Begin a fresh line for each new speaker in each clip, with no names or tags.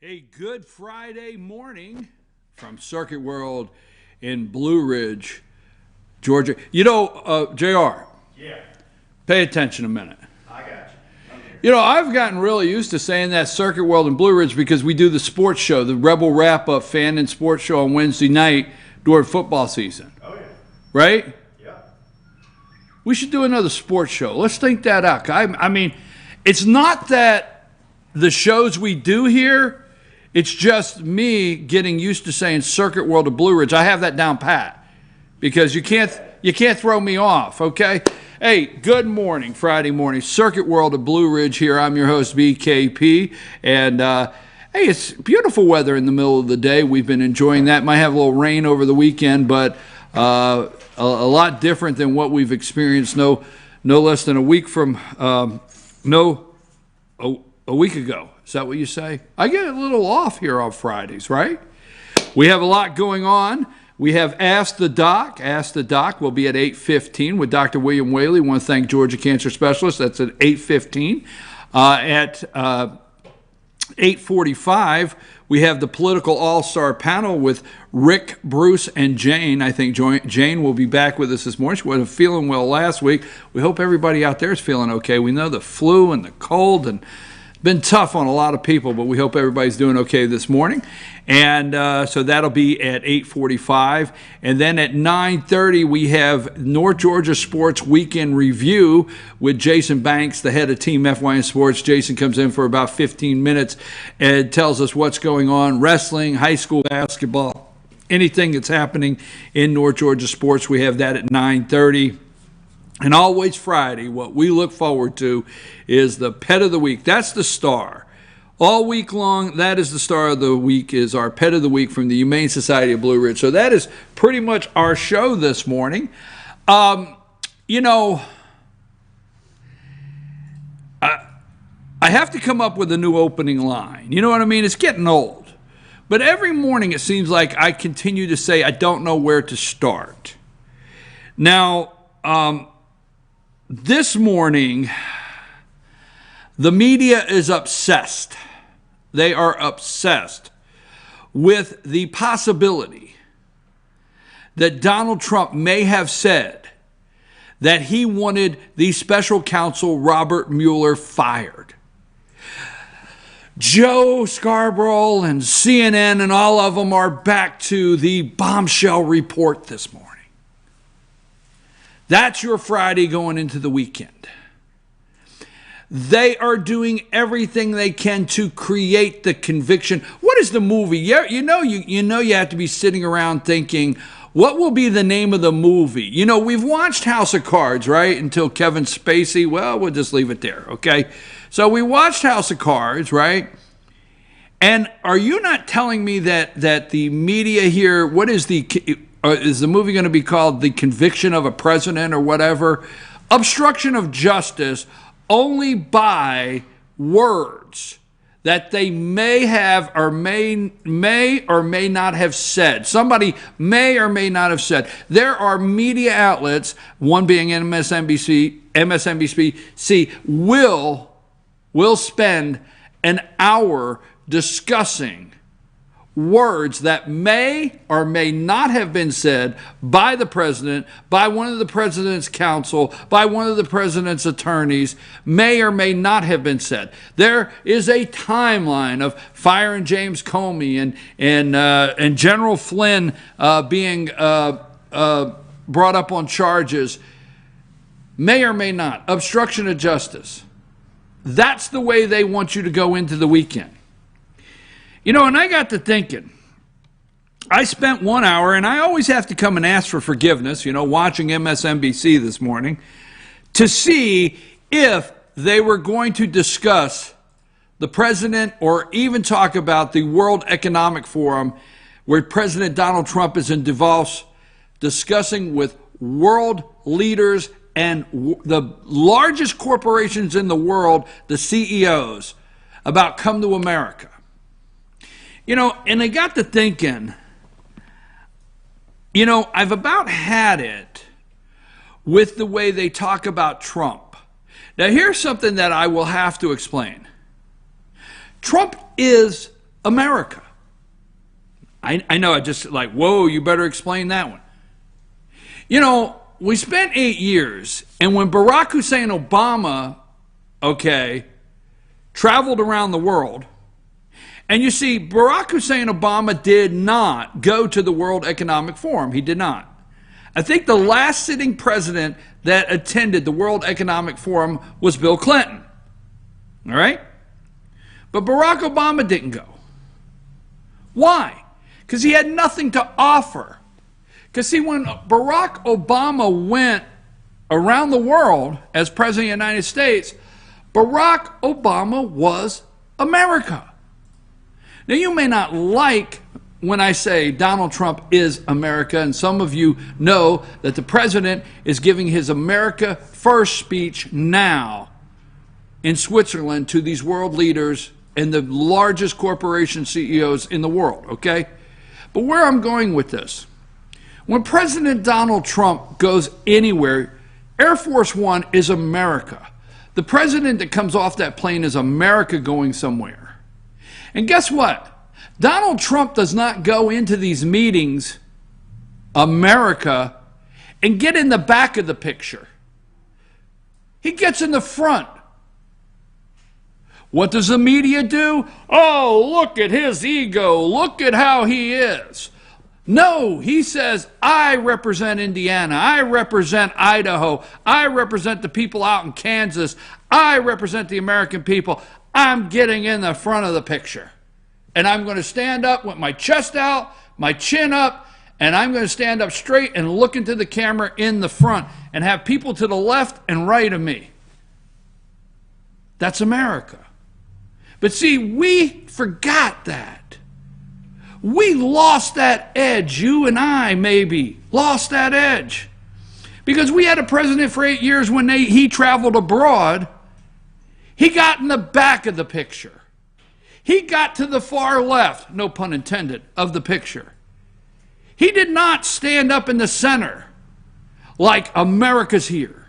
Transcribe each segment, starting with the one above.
A good Friday morning from Circuit World in Blue Ridge, Georgia. You know, JR.
Yeah.
Pay attention a minute.
I got you.
You know, I've gotten really used to saying that Circuit World in Blue Ridge because we do the sports show, the Rebel Wrap-Up Fan and Sports Show on Wednesday night during football season.
Oh, yeah.
Right?
Yeah.
We should do another sports show. Let's think that out. I mean, it's not that the shows we do here, it's just me getting used to saying Circuit World of Blue Ridge. I have that down pat because you can't throw me off, okay? Hey, good morning, Friday morning. Circuit World of Blue Ridge here. I'm your host, BKP. And, hey, it's beautiful weather in the middle of the day. We've been enjoying that. Might have a little rain over the weekend, but a lot different than what we've experienced no less than a week from, a week ago. Is that what you say? I get a little off here on Fridays, right? We have a lot going on. We have Ask the Doc. Ask the Doc will be at 8:15 with Dr. William Whaley. Want to thank Georgia Cancer Specialist. That's at 8:15. At 8:45, we have the Political All-Star Panel with Rick, Bruce, and Jane. I think Jane will be back with us this morning. She wasn't feeling well last week. We hope everybody out there is feeling okay. We know the flu and the cold and been tough on a lot of people, but we hope everybody's doing okay this morning. And so that'll be at 8:45. And then at 9:30, we have North Georgia Sports Weekend Review with Jason Banks, the head of Team FYN Sports. Jason comes in for about 15 minutes and tells us what's going on, wrestling, high school basketball, anything that's happening in North Georgia sports. We have that at 9:30. And always Friday, what we look forward to is the Pet of the Week. That's the star. All week long, that is the star of the week, is our Pet of the Week from the Humane Society of Blue Ridge. So that is pretty much our show this morning. You know, I have to come up with a new opening line. You know what I mean? It's getting old. But every morning it seems like I continue to say I don't know where to start. Now, this morning, the media is obsessed. They are obsessed with the possibility that Donald Trump may have said that he wanted the special counsel Robert Mueller fired. Joe Scarborough and CNN and all of them are back to the bombshell report this morning. That's your Friday going into the weekend. They are doing everything they can to create the conviction. What is the movie? You know you have to be sitting around thinking, what will be the name of the movie? You know, we've watched House of Cards, right? Until Kevin Spacey. Well, we'll just leave it there, okay? So we watched House of Cards, right? And are you not telling me that the media here, what is the movie going to be called The Conviction of a President or whatever? Obstruction of justice only by words that they may have or may or may not have said. Somebody may or may not have said. There are media outlets, one being MSNBC, will spend an hour discussing words that may or may not have been said by the president, by one of the president's counsel, by one of the president's attorneys, may or may not have been said. There is a timeline of firing James Comey and General Flynn being brought up on charges. May or may not. Obstruction of justice. That's the way they want you to go into the weekend. You know, and I got to thinking, I spent 1 hour, and I always have to come and ask for forgiveness, you know, watching MSNBC this morning, to see if they were going to discuss the president or even talk about the World Economic Forum, where President Donald Trump is in Davos discussing with world leaders and the largest corporations in the world, the CEOs, about come to America. You know, and I got to thinking, you know, I've about had it with the way they talk about Trump. Now, here's something that I will have to explain. Trump is America. I know, I just like, whoa, you better explain that one. You know, we spent 8 years, and when Barack Hussein Obama, traveled around the world, and you see, Barack Hussein Obama did not go to the World Economic Forum. He did not. I think the last sitting president that attended the World Economic Forum was Bill Clinton. All right? But Barack Obama didn't go. Why? Because he had nothing to offer. Because see, when Barack Obama went around the world as president of the United States, Barack Obama was America. Now, you may not like when I say Donald Trump is America, and some of you know that the president is giving his America First speech now in Switzerland to these world leaders and the largest corporation CEOs in the world, okay? But where I'm going with this, when President Donald Trump goes anywhere, Air Force One is America. The president that comes off that plane is America going somewhere. And guess what? Donald Trump does not go into these meetings, America, and get in the back of the picture. He gets in the front. What does the media do? Oh, look at his ego. Look at how he is. No, he says, I represent Indiana. I represent Idaho. I represent the people out in Kansas. I represent the American people. I'm getting in the front of the picture. And I'm going to stand up with my chest out, my chin up, and I'm going to stand up straight and look into the camera in the front and have people to the left and right of me. That's America. But see, we forgot that. We lost that edge. You and I maybe lost that edge. Because we had a president for 8 years when he traveled abroad. He got in the back of the picture. He got to the far left, no pun intended, of the picture. He did not stand up in the center like America's here.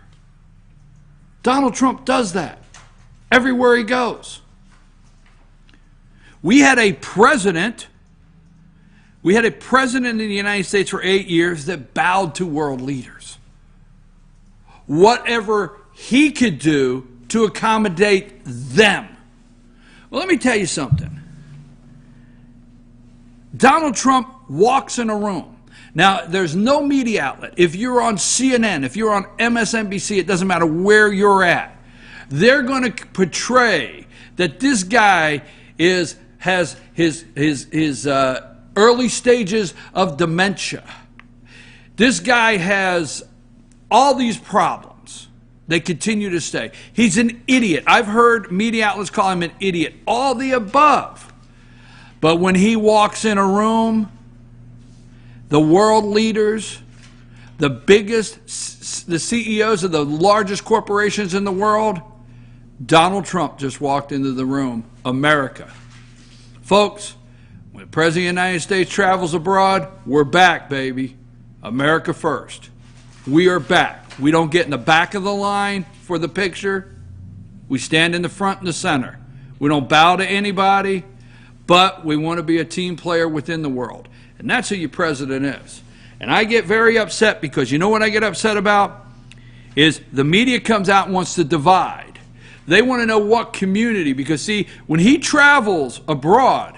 Donald Trump does that everywhere he goes. We had a president in the United States for 8 years that bowed to world leaders. Whatever he could do to accommodate them. Well, let me tell you something. Donald Trump walks in a room. Now, there's no media outlet. If you're on CNN, if you're on MSNBC, it doesn't matter where you're at. They're going to portray that this guy has his early stages of dementia. This guy has all these problems. They continue to stay. He's an idiot. I've heard media outlets call him an idiot. All the above. But when he walks in a room, the world leaders, the CEOs of the largest corporations in the world, Donald Trump just walked into the room. America. Folks, when the President of the United States travels abroad, we're back, baby. America first. We are back. We don't get in the back of the line for the picture. We stand in the front and the center. We don't bow to anybody, but we want to be a team player within the world. And that's who your president is. And I get very upset because you know what I get upset about? Is the media comes out and wants to divide. They want to know what community, because see, when he travels abroad,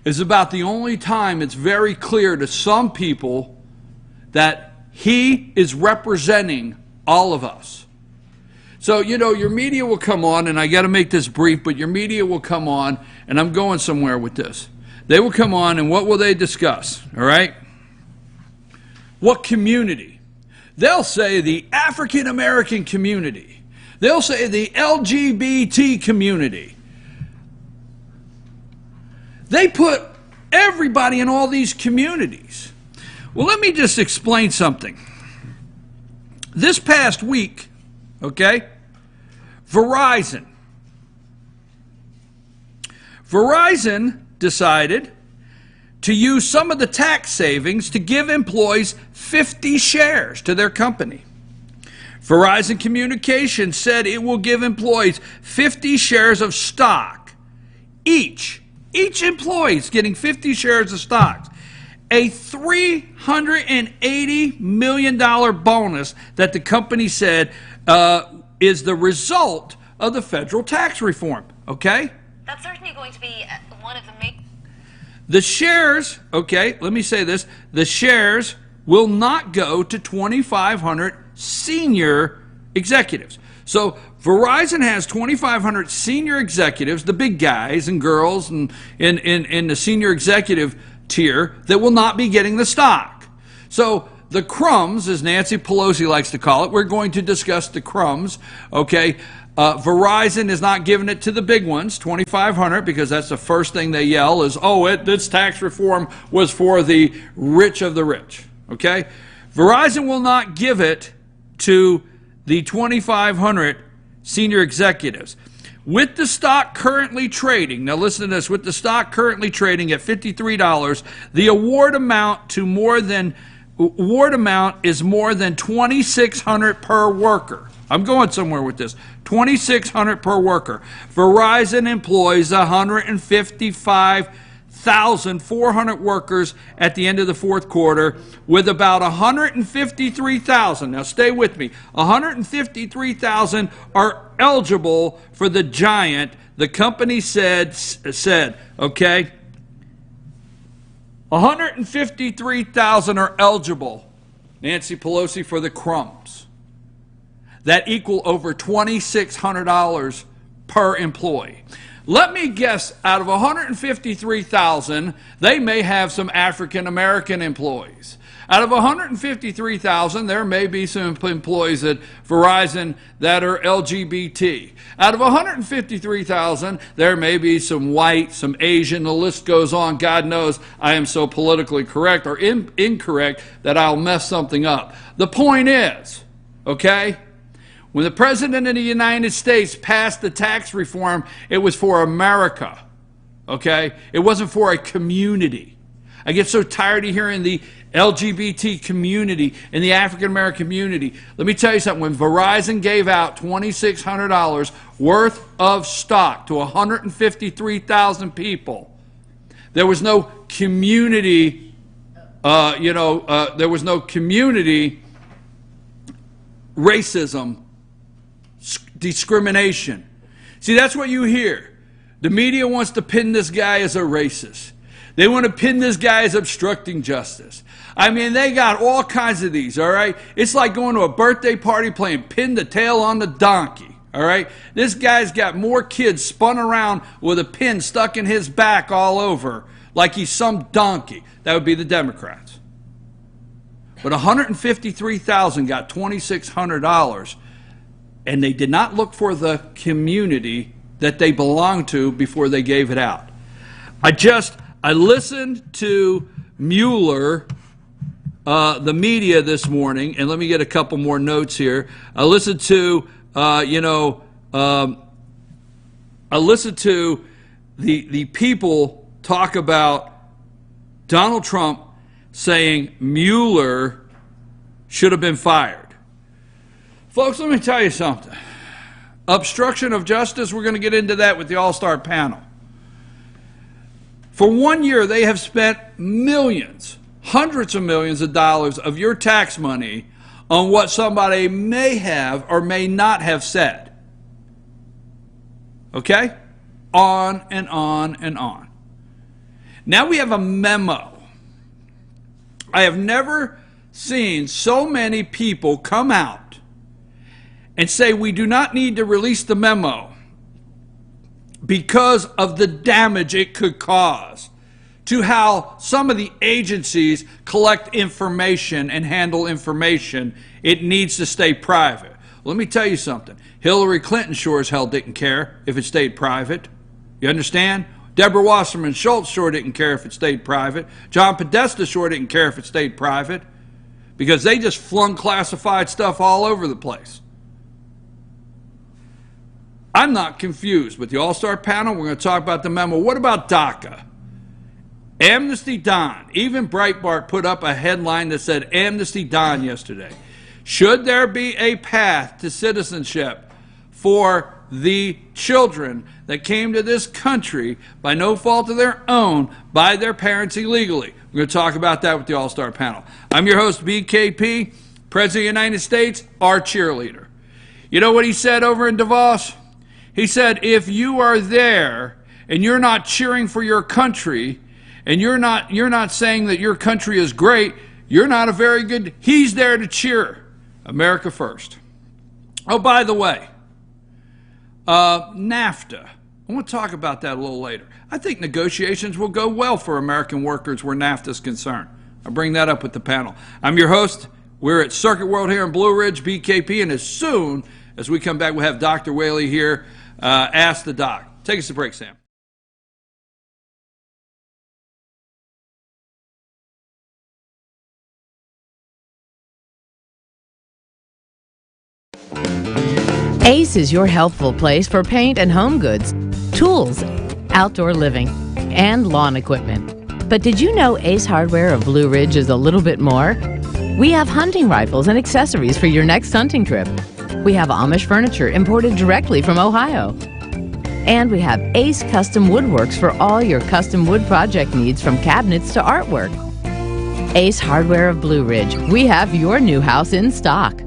is about the only time it's very clear to some people that he is representing all of us. So, you know, your media will come on, and I got to make this brief, but your media will come on, and I'm going somewhere with this. They will come on, and what will they discuss? All right? What community? They'll say the African American community. They'll say the LGBT community. They put everybody in all these communities. Well, let me just explain something. This past week, okay, Verizon decided to use some of the tax savings to give employees 50 shares to their company. Verizon Communications said it will give employees 50 shares of stock each Each employee is getting 50 shares of stocks. A $380 million bonus that the company said is the result of the federal tax reform, okay?
That's certainly going to be one of the main...
The shares, okay, let me say this, the shares will not go to 2,500 senior executives. So Verizon has 2,500 senior executives, the big guys and girls and in the senior executive tier that will not be getting the stock. So the crumbs, as Nancy Pelosi likes to call it, we're going to discuss the crumbs, okay? Verizon is not giving it to the big ones, 2,500, because that's the first thing they yell is, oh, this tax reform was for the rich of the rich, okay? Verizon will not give it to the 2,500 senior executives. With the stock currently trading, now listen to this, with the stock currently trading at $53, the award amount is more than $2,600 per worker. I'm going somewhere with this. $2,600 per worker. Verizon employs 155,400 workers at the end of the fourth quarter, with about 153,000. Now stay with me. 153,000 are eligible for the giant. The company said, okay, 153,000 are eligible, Nancy Pelosi, for the crumbs. That equal over $2,600 per employee. Let me guess, out of 153,000, they may have some African American employees. Out of 153,000, there may be some employees at Verizon that are LGBT. Out of 153,000, there may be some white, some Asian, the list goes on. God knows I am so politically correct or incorrect that I'll mess something up. The point is, okay, when the President of the United States passed the tax reform, it was for America, okay? It wasn't for a community. I get so tired of hearing the LGBT community and the African American community. Let me tell you something. When Verizon gave out $2,600 worth of stock to 153,000 people, there was no community, there was no community racism, discrimination. See, that's what you hear. The media wants to pin this guy as a racist. They want to pin this guy as obstructing justice. I mean, they got all kinds of these, all right? It's like going to a birthday party playing pin the tail on the donkey, all right? This guy's got more kids spun around with a pin stuck in his back all over like he's some donkey. That would be the Democrats. But 153,000 got $2,600, and they did not look for the community that they belonged to before they gave it out. I listened to Mueller, the media this morning, and let me get a couple more notes here. I listened to, the people talk about Donald Trump saying Mueller should have been fired. Folks, let me tell you something. Obstruction of justice, we're going to get into that with the All-Star panel. For 1 year, they have spent millions, hundreds of millions of dollars of your tax money on what somebody may have or may not have said. Okay? On and on and on. Now we have a memo. I have never seen so many people come out and say we do not need to release the memo because of the damage it could cause to how some of the agencies collect information and handle information. It needs to stay private. Let me tell you something. Hillary Clinton sure as hell didn't care if it stayed private. You understand? Deborah Wasserman Schultz sure didn't care if it stayed private. John Podesta sure didn't care if it stayed private, because they just flung classified stuff all over the place. I'm not confused. With the All-Star panel, we're going to talk about the memo. What about DACA? Amnesty Don. Even Breitbart put up a headline that said Amnesty Don yesterday. Should there be a path to citizenship for the children that came to this country by no fault of their own by their parents illegally. We're going to talk about that with the All-Star panel. I'm your host, BKP, President of the United States, our cheerleader. You know what he said over in Davos? He said, if you are there and you're not cheering for your country and you're not saying that your country is great, you're not a very good, he's there to cheer. America first. Oh, by the way, NAFTA. I want to talk about that a little later. I think negotiations will go well for American workers where NAFTA is concerned. I'll bring that up with the panel. I'm your host. We're at Circuit World here in Blue Ridge, BKP, and as soon as we come back, we'll have Dr. Whaley here. Ask the Doc. Take us to break, Sam.
Ace is your healthful place for paint and home goods, tools, outdoor living, and lawn equipment. But did you know Ace Hardware of Blue Ridge is a little bit more? We have hunting rifles and accessories for your next hunting trip. We have Amish furniture imported directly from Ohio. And we have Ace Custom Woodworks for all your custom wood project needs, from cabinets to artwork. Ace Hardware of Blue Ridge. We have your new house in stock.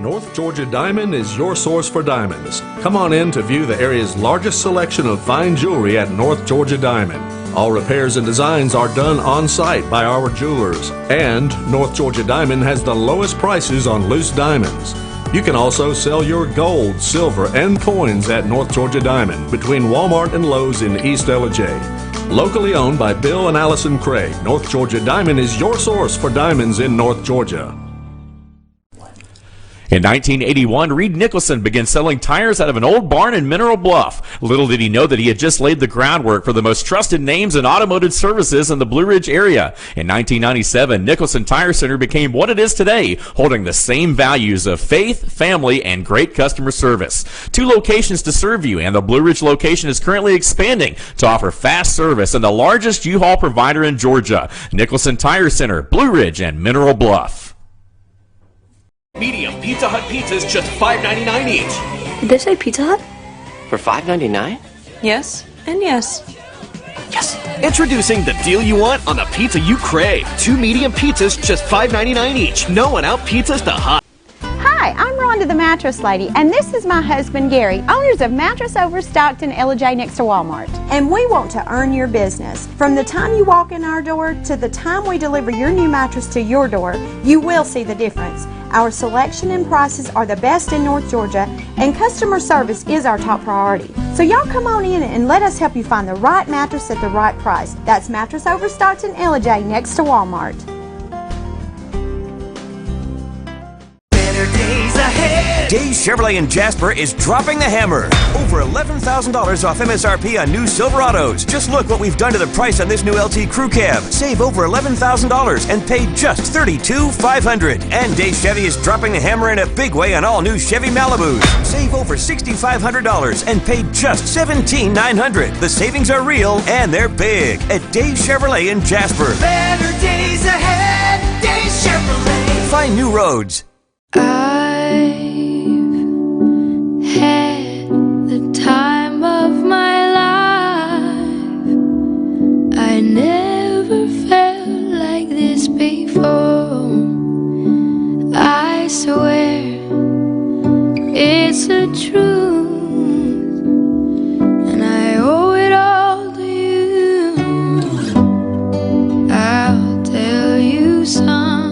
North Georgia Diamond is your source for diamonds. Come on in to view the area's largest selection of fine jewelry at North Georgia Diamond. All repairs and designs are done on site by our jewelers. And North Georgia Diamond has the lowest prices on loose diamonds. You can also sell your gold, silver, and coins at North Georgia Diamond between Walmart and Lowe's in East Ellijay. Locally owned by Bill and Allison Craig, North Georgia Diamond is your source for diamonds in North Georgia.
In 1981, Reed Nicholson began selling tires out of an old barn in Mineral Bluff. Little did he know that he had just laid the groundwork for the most trusted names in automotive services in the Blue Ridge area. In 1997, Nicholson Tire Center became what it is today, holding the same values of faith, family, and great customer service. 2 locations to serve you, and the Blue Ridge location is currently expanding to offer fast service and the largest U-Haul provider in Georgia. Nicholson Tire Center, Blue Ridge, and Mineral Bluff.
Medium Pizza Hut pizzas, just $5.99 each.
Did they say Pizza Hut?
For $5.99?
Yes, and yes.
Yes. Introducing the deal you want on the pizza you crave. 2 medium pizzas, just $5.99 each. No one out pizzas the hot.
Hi, I'm Rhonda the Mattress Lady, and this is my husband Gary, owners of Mattress Overstocked in Ellijay next to Walmart. And we want to earn your business. From the time you walk in our door to the time we deliver your new mattress to your door, you will see the difference. Our selection and prices are the best in North Georgia, and customer service is our top priority. So y'all come on in and let us help you find the right mattress at the right price. That's Mattress Overstocked in Ellijay next to Walmart.
Days Chevrolet in Jasper is dropping the hammer. Over $11,000 off MSRP on new Silverados. Just look what we've done to the price on this new LT Crew Cab. Save over $11,000 and pay just $32,500. And Days Chevy is dropping the hammer in a big way on all new Chevy Malibus. Save over $6,500 and pay just $17,900. The savings are real and they're big at Days Chevrolet in Jasper.
Better days ahead, Days Chevrolet.
Find new roads.
I've had the time of my life. I never felt like this before. I swear it's the truth, and I owe it all to you. I'll tell you something.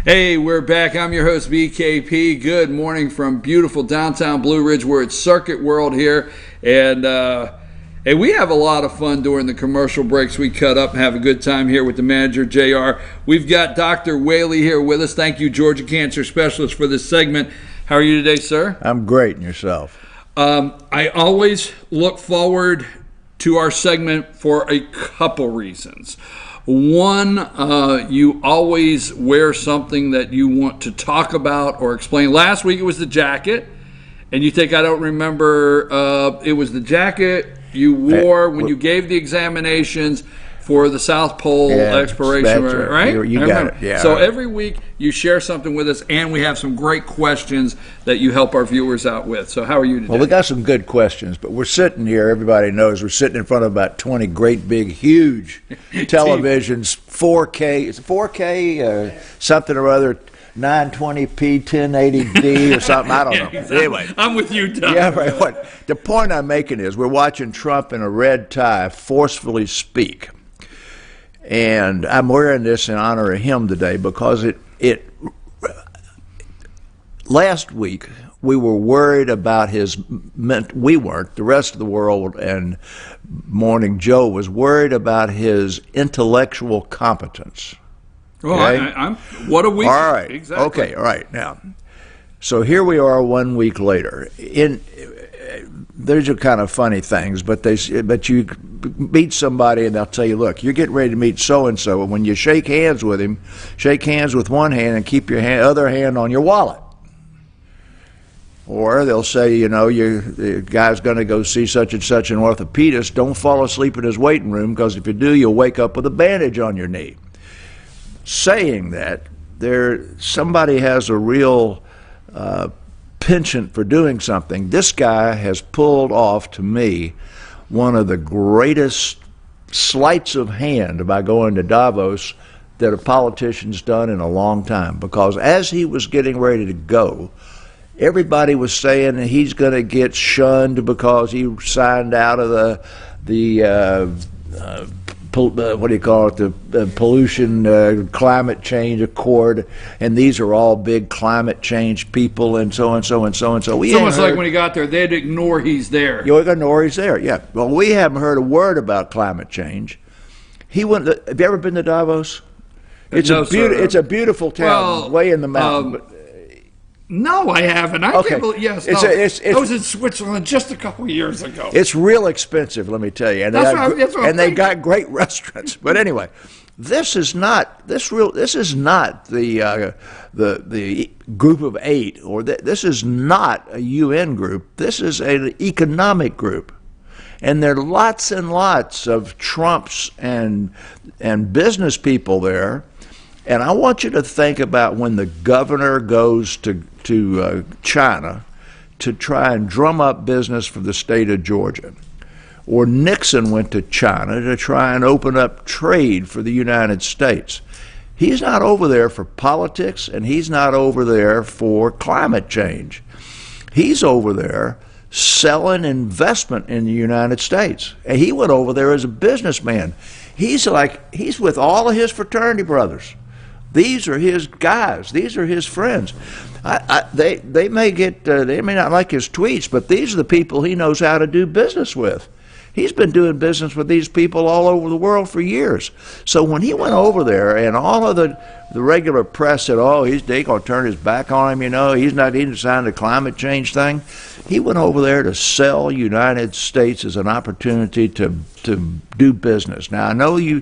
Hey, we're back. I'm your host, BKP. Good morning from beautiful downtown Blue Ridge. We're at Circuit World here. And we have a lot of fun during the commercial breaks. We cut up and have a good time here with the manager, JR. We've got Dr. Whaley here with us. Thank you, Georgia Cancer Specialist, for this segment. How are you today, sir?
I'm great. And yourself?
I always look forward to our segment for a couple reasons. One, you always wear something that you want to talk about or explain. Last week it was the jacket, and you think I don't remember. It was the jacket you wore when you gave the examinations for the South Pole exploration, right?
You got it. Yeah.
So every week you share something with us, and we have some great questions that you help our viewers out with. So how are you today?
Well, we got some good questions, but we're sitting here. Everybody knows we're sitting in front of about 20 great, big, huge televisions, 4K. It's 4K, something or other. 920p, 1080d, or something. I don't know.
Exactly.
Anyway,
I'm with you, Tom.
Yeah, right. What the point I'm making is, we're watching Trump in a red tie forcefully speak. And I'm wearing this in honor of him today because it last week we were worried about we weren't, the rest of the world and Morning Joe was worried about his intellectual competence.
Well,
okay?
What a week.
All right.
Exactly.
Okay, all right. Now, so here we are 1 week later. These are kind of funny things, but you meet somebody and they'll tell you, look, you're getting ready to meet so-and-so, and when you shake hands with him, shake hands with one hand and keep your other hand on your wallet. Or they'll say, the guy's going to go see such and such an orthopedist. Don't fall asleep in his waiting room, because if you do, you'll wake up with a bandage on your knee. Saying that, somebody has a real penchant for doing something. This guy has pulled off, to me, one of the greatest sleights of hand by going to Davos that a politician's done in a long time. Because as he was getting ready to go, everybody was saying that he's going to get shunned because he signed out of the pollution, climate change accord, and these are all big climate change people, and so and so and so and so.
It's almost like when he got there, they'd ignore he's there.
You ignore he's there, yeah. Well, we haven't heard a word about climate change. He went. Have you ever been to Davos? It's a beautiful town, way in the mountains.
No, I haven't. I
okay.
can't believe, yes, I was in Switzerland just a couple of years ago.
It's real expensive, let me tell you. And they've got great restaurants. But anyway, this is not the group of 8, or this is not a UN group. This is an economic group. And there are lots and lots of Trumps and business people there. And I want you to think about when the governor goes to China to try and drum up business for the state of Georgia, or Nixon went to China to try and open up trade for the United States. He's not over there for politics, and he's not over there for climate change. He's over there selling investment in the United States. And he went over there as a businessman. He's with all of his fraternity brothers. These are his guys. These are his friends. They may not like his tweets, but these are the people he knows how to do business with. He's been doing business with these people all over the world for years. So when he went over there, and all of the regular press said, "Oh, they're going to turn his back on him," he didn't sign the climate change thing. He went over there to sell United States as an opportunity to do business. Now I know you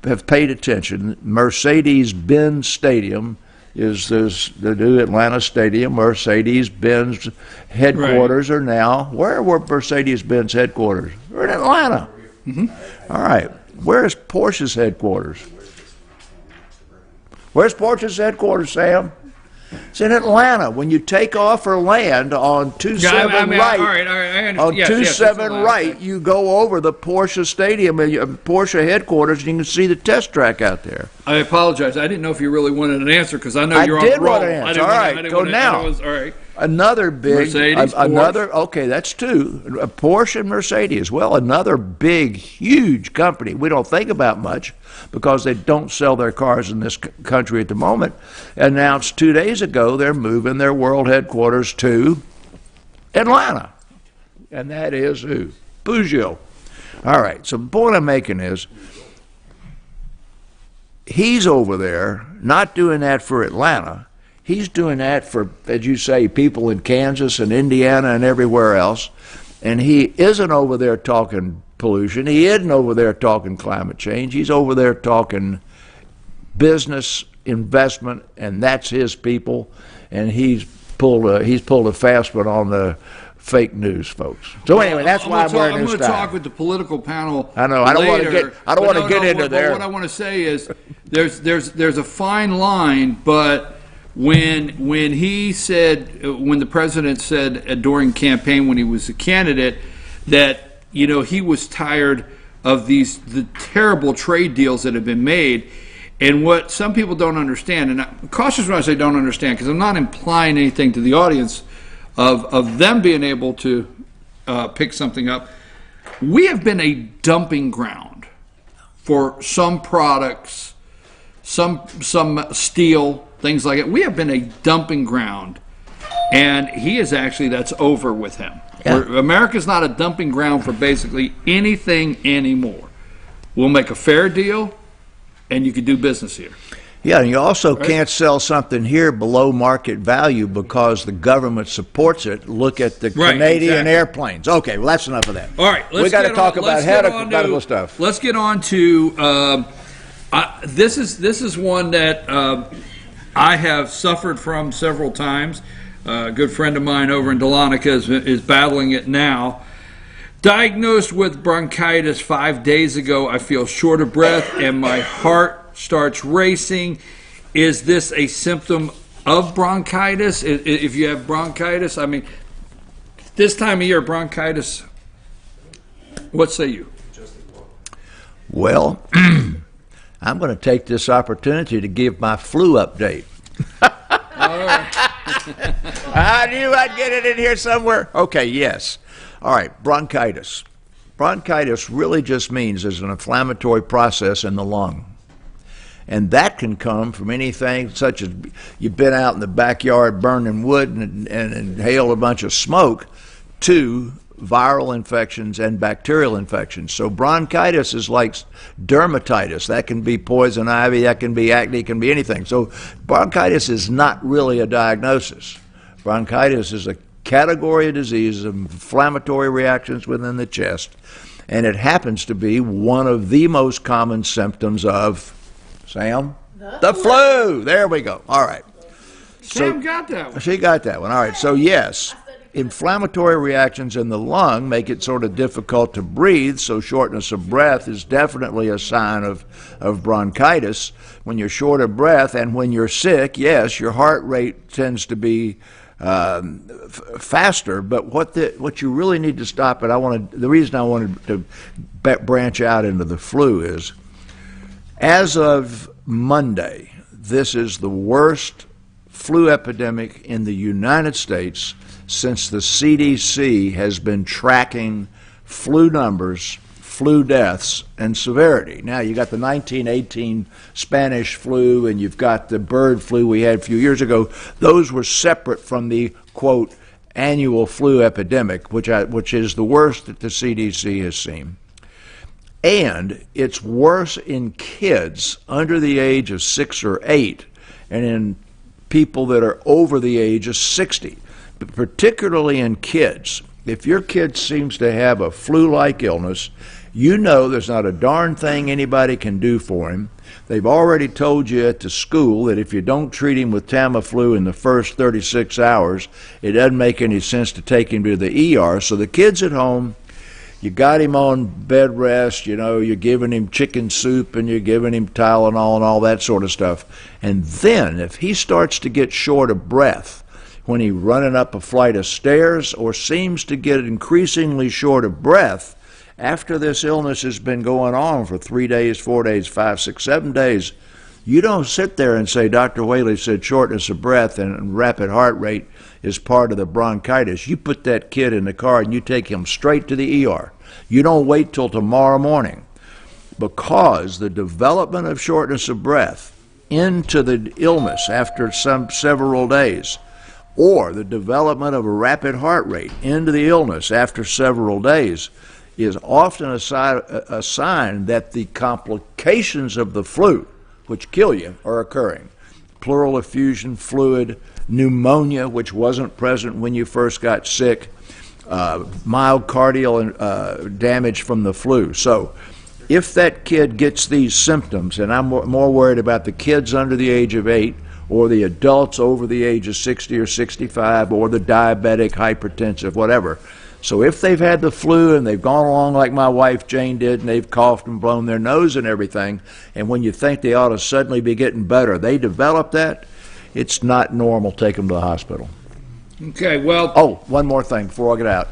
have paid attention. Mercedes-Benz Stadium is the new Atlanta Stadium. Mercedes-Benz headquarters are now. Where were Mercedes-Benz headquarters? We're in Atlanta. Mm-hmm. All right. Where is Porsche's headquarters? Where's Porsche's headquarters, Sam? It's in Atlanta. When you take off or land on 27 right, you go over the Porsche Stadium, Porsche headquarters, and you can see the test track out there.
I apologize. I didn't know if you really wanted an answer, because I know you're on the roll.
I did want an answer. All right, go now.
All right.
Another big,
Mercedes,
another, okay, that's two. Porsche and Mercedes. Well, another big, huge company we don't think about much because they don't sell their cars in this country at the moment, announced 2 days ago they're moving their world headquarters to Atlanta. And that is who? Peugeot. All right, so the point I'm making is he's over there not doing that for Atlanta. He's doing that for, as you say, people in Kansas and Indiana and everywhere else. And he isn't over there talking pollution. He isn't over there talking climate change. He's over there talking business, investment, and that's his people. And he's pulled a fast one on the fake news folks. So anyway, that's why I'm wearing this tie.
I'm going to talk with the political panel.
I know. I don't want to get into there.
What I want to say is there's a fine line, but when he said, when the president said during campaign when he was a candidate that he was tired of the terrible trade deals that have been made, and what some people don't understand, and I'm cautious when I say don't understand because I'm not implying anything to the audience of them being able to pick something up. We have been a dumping ground for some products, some steel, things like it. We have been a dumping ground, and that's over with him. Yeah. America's not a dumping ground for basically anything anymore. We'll make a fair deal, and you can do business here.
Yeah, and you also can't sell something here below market value because the government supports it. Look at the Canadian airplanes. Okay, well, that's enough of that.
All right,
we got to talk about medical stuff.
Let's get on to this is one that I have suffered from several times. A good friend of mine over in Dahlonega is battling it now. Diagnosed with bronchitis 5 days ago. I feel short of breath and my heart starts racing. Is this a symptom of bronchitis? If you have bronchitis, I mean, this time of year, bronchitis, what say you?
Well, I'm going to take this opportunity to give my flu update.
All right.
I knew I'd get it in here somewhere. Okay, yes. All right, bronchitis. Bronchitis really just means there's an inflammatory process in the lung. And that can come from anything such as you've been out in the backyard burning wood and inhaled a bunch of smoke to viral infections and bacterial infections. So bronchitis is like dermatitis. That can be poison ivy, that can be acne, it can be anything. So bronchitis is not really a diagnosis. Bronchitis is a category of diseases of inflammatory reactions within the chest, and it happens to be one of the most common symptoms of Sam? The flu. There we go. All right.
Sam got that one.
She got that one. All right. So, yes, inflammatory reactions in the lung make it sort of difficult to breathe, so shortness of breath is definitely a sign of bronchitis. When you're short of breath and when you're sick, yes, your heart rate tends to be faster, but what you really need to stop, and the reason I wanted to branch out into the flu is, as of Monday, this is the worst flu epidemic in the United States since the CDC has been tracking flu numbers, flu deaths, and severity. Now, you got the 1918 Spanish flu, and you've got the bird flu we had a few years ago. Those were separate from the, quote, annual flu epidemic, which is the worst that the CDC has seen. And it's worse in kids under the age of 6 or 8 and in people that are over the age of 60, but particularly in kids. If your kid seems to have a flu-like illness, you know there's not a darn thing anybody can do for him. They've already told you at the school that if you don't treat him with Tamiflu in the first 36 hours, it doesn't make any sense to take him to the ER. So the kid's at home. You got him on bed rest, you're giving him chicken soup and you're giving him Tylenol and all that sort of stuff. And then if he starts to get short of breath when he's running up a flight of stairs or seems to get increasingly short of breath after this illness has been going on for 3 days, 4 days, 5, 6, 7 days, You don't sit there and say, Dr. Whaley said shortness of breath and rapid heart rate is part of the bronchitis. You put that kid in the car and you take him straight to the ER. You don't wait till tomorrow morning, because the development of shortness of breath into the illness after several days, or the development of a rapid heart rate into the illness after several days, is often a sign that the complications of the flu, which kill you, are occurring. Pleural effusion fluid, pneumonia, which wasn't present when you first got sick, myocardial damage from the flu. So if that kid gets these symptoms, and I'm more worried about the kids under the age of 8, or the adults over the age of 60 or 65, or the diabetic, hypertensive, whatever. So if they've had the flu and they've gone along like my wife Jane did, and they've coughed and blown their nose and everything, and when you think they ought to suddenly be getting better, they develop that, it's not normal. Take them to the hospital.
Okay, well...
Oh, one more thing before I get out.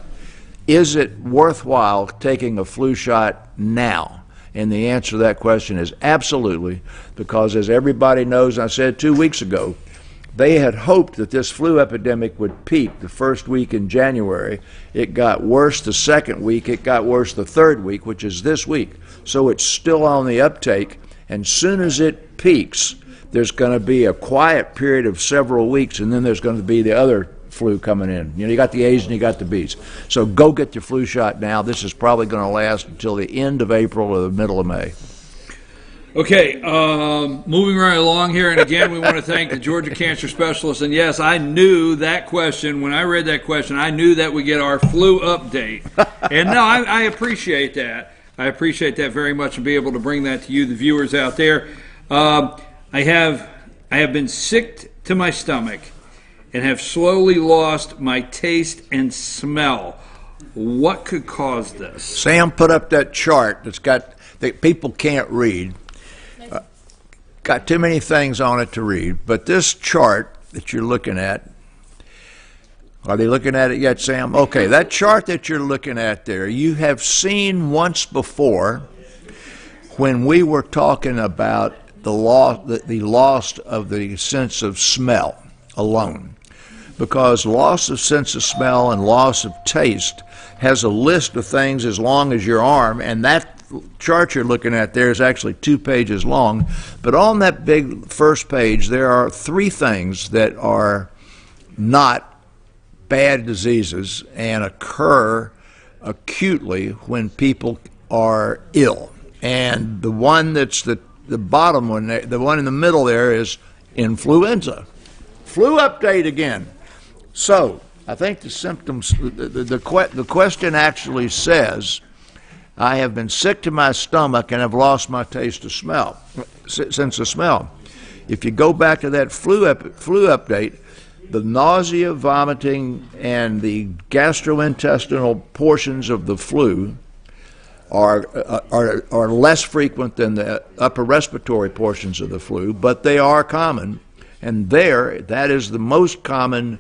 Is it worthwhile taking a flu shot now? And the answer to that question is absolutely, because as everybody knows, I said 2 weeks ago, they had hoped that this flu epidemic would peak the first week in January. It got worse the second week. It got worse the third week, which is this week. So it's still on the uptake. And soon as it peaks, there's going to be a quiet period of several weeks, and then there's going to be the other flu coming in. You know, you got the A's and you got the B's. So go get your flu shot now. This is probably going to last until the end of April or the middle of May.
Okay, moving right along here, and again, we want to thank the Georgia Cancer Specialist. And yes, I knew that question. When I read that question, I knew that we get our flu update. And no, I appreciate that. I appreciate that very much, and be able to bring that to you, the viewers out there. I have been sick to my stomach and have slowly lost my taste and smell. What could cause this?
Sam put up that chart that's got that people can't read. Got too many things on it to read, but this chart that you're looking at, are they looking at it yet, Sam? Okay, that chart that you're looking at there, you have seen once before when we were talking about the loss of the sense of smell alone. Because loss of sense of smell and loss of taste has a list of things as long as your arm, and that chart you're looking at there is actually 2 pages long. But on that big first page, there are 3 things that are not bad diseases and occur acutely when people are ill. And the one that's the bottom one, the one in the middle there, is influenza. Flu update again. So I think the symptoms, the question actually says, I have been sick to my stomach and have lost my sense of smell. If you go back to that flu update, the nausea, vomiting, and the gastrointestinal portions of the flu are less frequent than the upper respiratory portions of the flu, but they are common. And that is the most common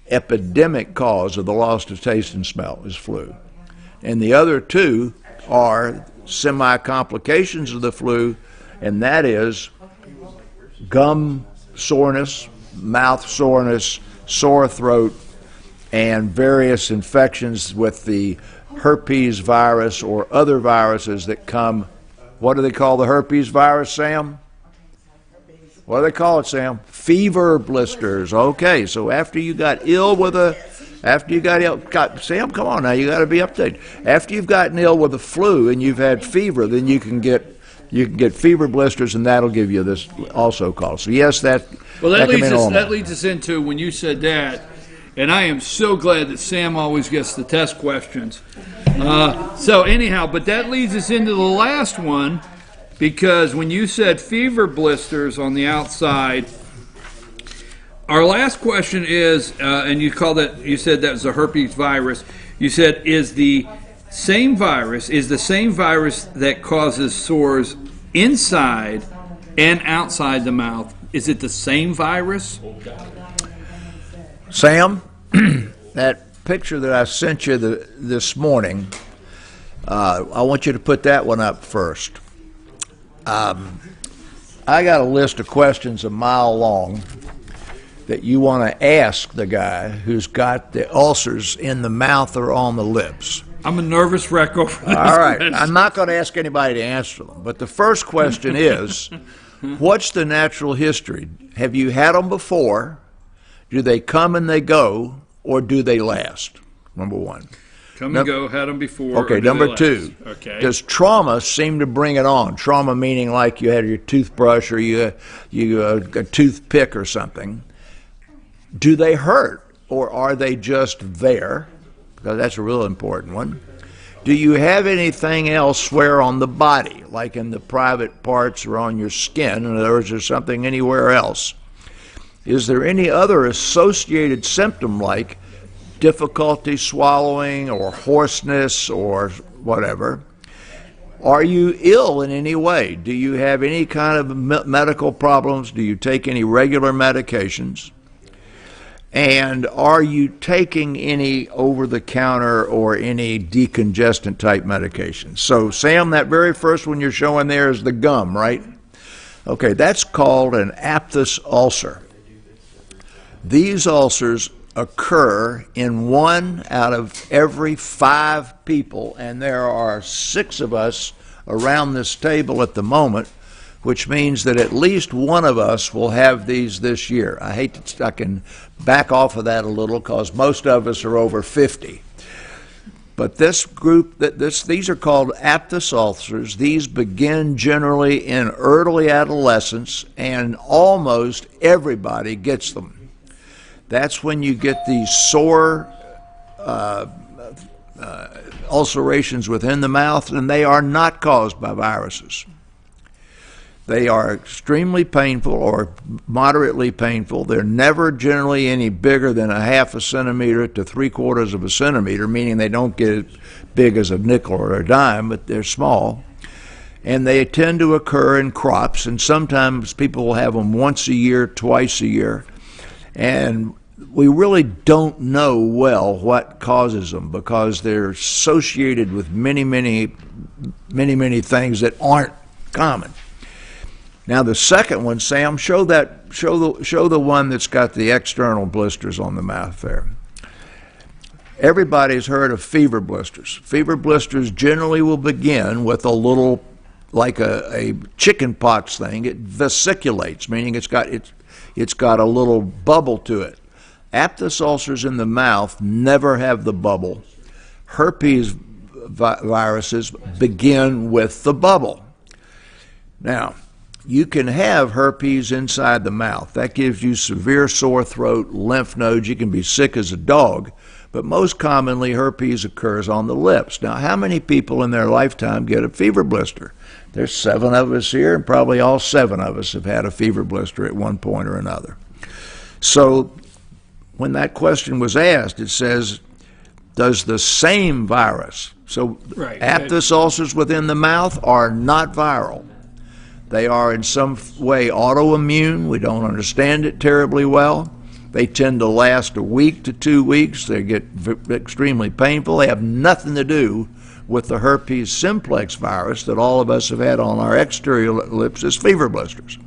epidemic cause of the loss of taste and smell is flu. And the other 2 are semi-complications of the flu, and that is gum soreness, mouth soreness, sore throat, and various infections with the herpes virus or other viruses that come. What do they call the herpes virus, Sam? What do they call it, Sam? Fever blisters. Okay, so after you got ill with Sam, come on now, you got to be updated. After you've gotten ill with the flu and you've had fever, then you can get fever blisters, and that'll give you this also called. So yes, that
leads us into when you said that, and I am so glad that Sam always gets the test questions. So anyhow, but that leads us into the last one. Because when you said fever blisters on the outside, our last question is, and you said that was a herpes virus. You said, is the same virus that causes sores inside and outside the mouth? Is it the same virus?
Sam, that picture that I sent you this morning, I want you to put that one up first. I got a list of questions a mile long that you want to ask the guy who's got the ulcers in the mouth or on the lips.
I'm a nervous wreck over this.
All right.
question.
I'm not going to ask anybody to answer them. But the first question is, what's the natural history? Have you had them before? Do they come and they go, or do they last? Number one.
Come and go, had them before.
Okay,
or do
number
they
two.
last? Okay.
Does trauma seem to bring it on? Trauma meaning like you had your toothbrush or you a toothpick or something. Do they hurt, or are they just there? Because that's a real important one. Do you have anything elsewhere on the body, like in the private parts or on your skin? In other words, is there something anywhere else? Is there any other associated symptom like difficulty swallowing or hoarseness or whatever? Are you ill in any way? Do you have any kind of medical problems? Do you take any regular medications? And are you taking any over-the-counter or any decongestant-type medications? So, Sam, that very first one you're showing there is the gum, right? Okay, that's called an aphthous ulcer. These ulcers occur in 1 out of every 5 people, and there are 6 of us around this table at the moment, which means that at least one of us will have these this year. I can back off of that a little because most of us are over 50. But this group, these are called aphthous ulcers. These begin generally in early adolescence, and almost everybody gets them. That's when you get these sore ulcerations within the mouth, and they are not caused by viruses. They are extremely painful or moderately painful. They're never generally any bigger than a half a centimeter to 3/4 of a centimeter, meaning they don't get as big as a nickel or a dime, but they're small. And they tend to occur in crops, and sometimes people will have them once a year, twice a year. And we really don't know well what causes them because they're associated with many things that aren't common. Now the second one, Sam, show the one that's got the external blisters on the mouth there. Everybody's heard of fever blisters. Fever blisters generally will begin with a little, like a chicken pox thing. It vesiculates, meaning it's got a little bubble to it. Aphthous ulcers in the mouth never have the bubble. Herpes viruses begin with the bubble. Now, you can have herpes inside the mouth. That gives you severe sore throat, lymph nodes. You can be sick as a dog. But most commonly, herpes occurs on the lips. Now, how many people in their lifetime get a fever blister? There's 7 of us here, and probably all 7 of us have had a fever blister at one point or another. So when that question was asked, it says, does the same virus, so aphthous ulcers within the mouth are not viral. They are in some way autoimmune. We don't understand it terribly well. They tend to last a week to 2 weeks. They get extremely painful. They have nothing to do with the herpes simplex virus that all of us have had on our exterior lips as fever blisters.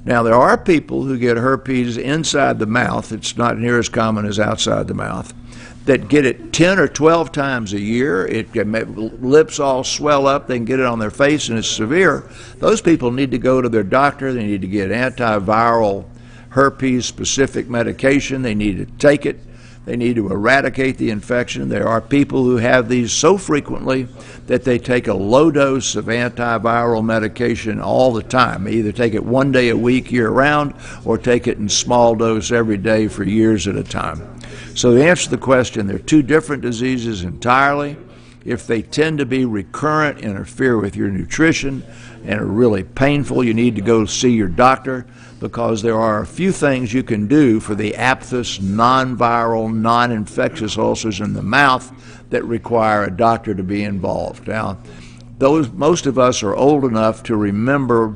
Now, there are people who get herpes inside the mouth. It's not near as common as outside the mouth. That get it 10 or 12 times a year. Lips all swell up. They can get it on their face, and it's severe. Those people need to go to their doctor. They need to get antiviral herpes-specific medication. They need to take it. They need to eradicate the infection. There are people who have these so frequently that they take a low dose of antiviral medication all the time. They either take it 1 day a week year-round or take it in small dose every day for years at a time. So to answer the question, they're 2 different diseases entirely. If they tend to be recurrent, interfere with your nutrition, and are really painful, you need to go see your doctor, because there are a few things you can do for the aphthous, non-viral, non-infectious ulcers in the mouth that require a doctor to be involved. Now, most of us are old enough to remember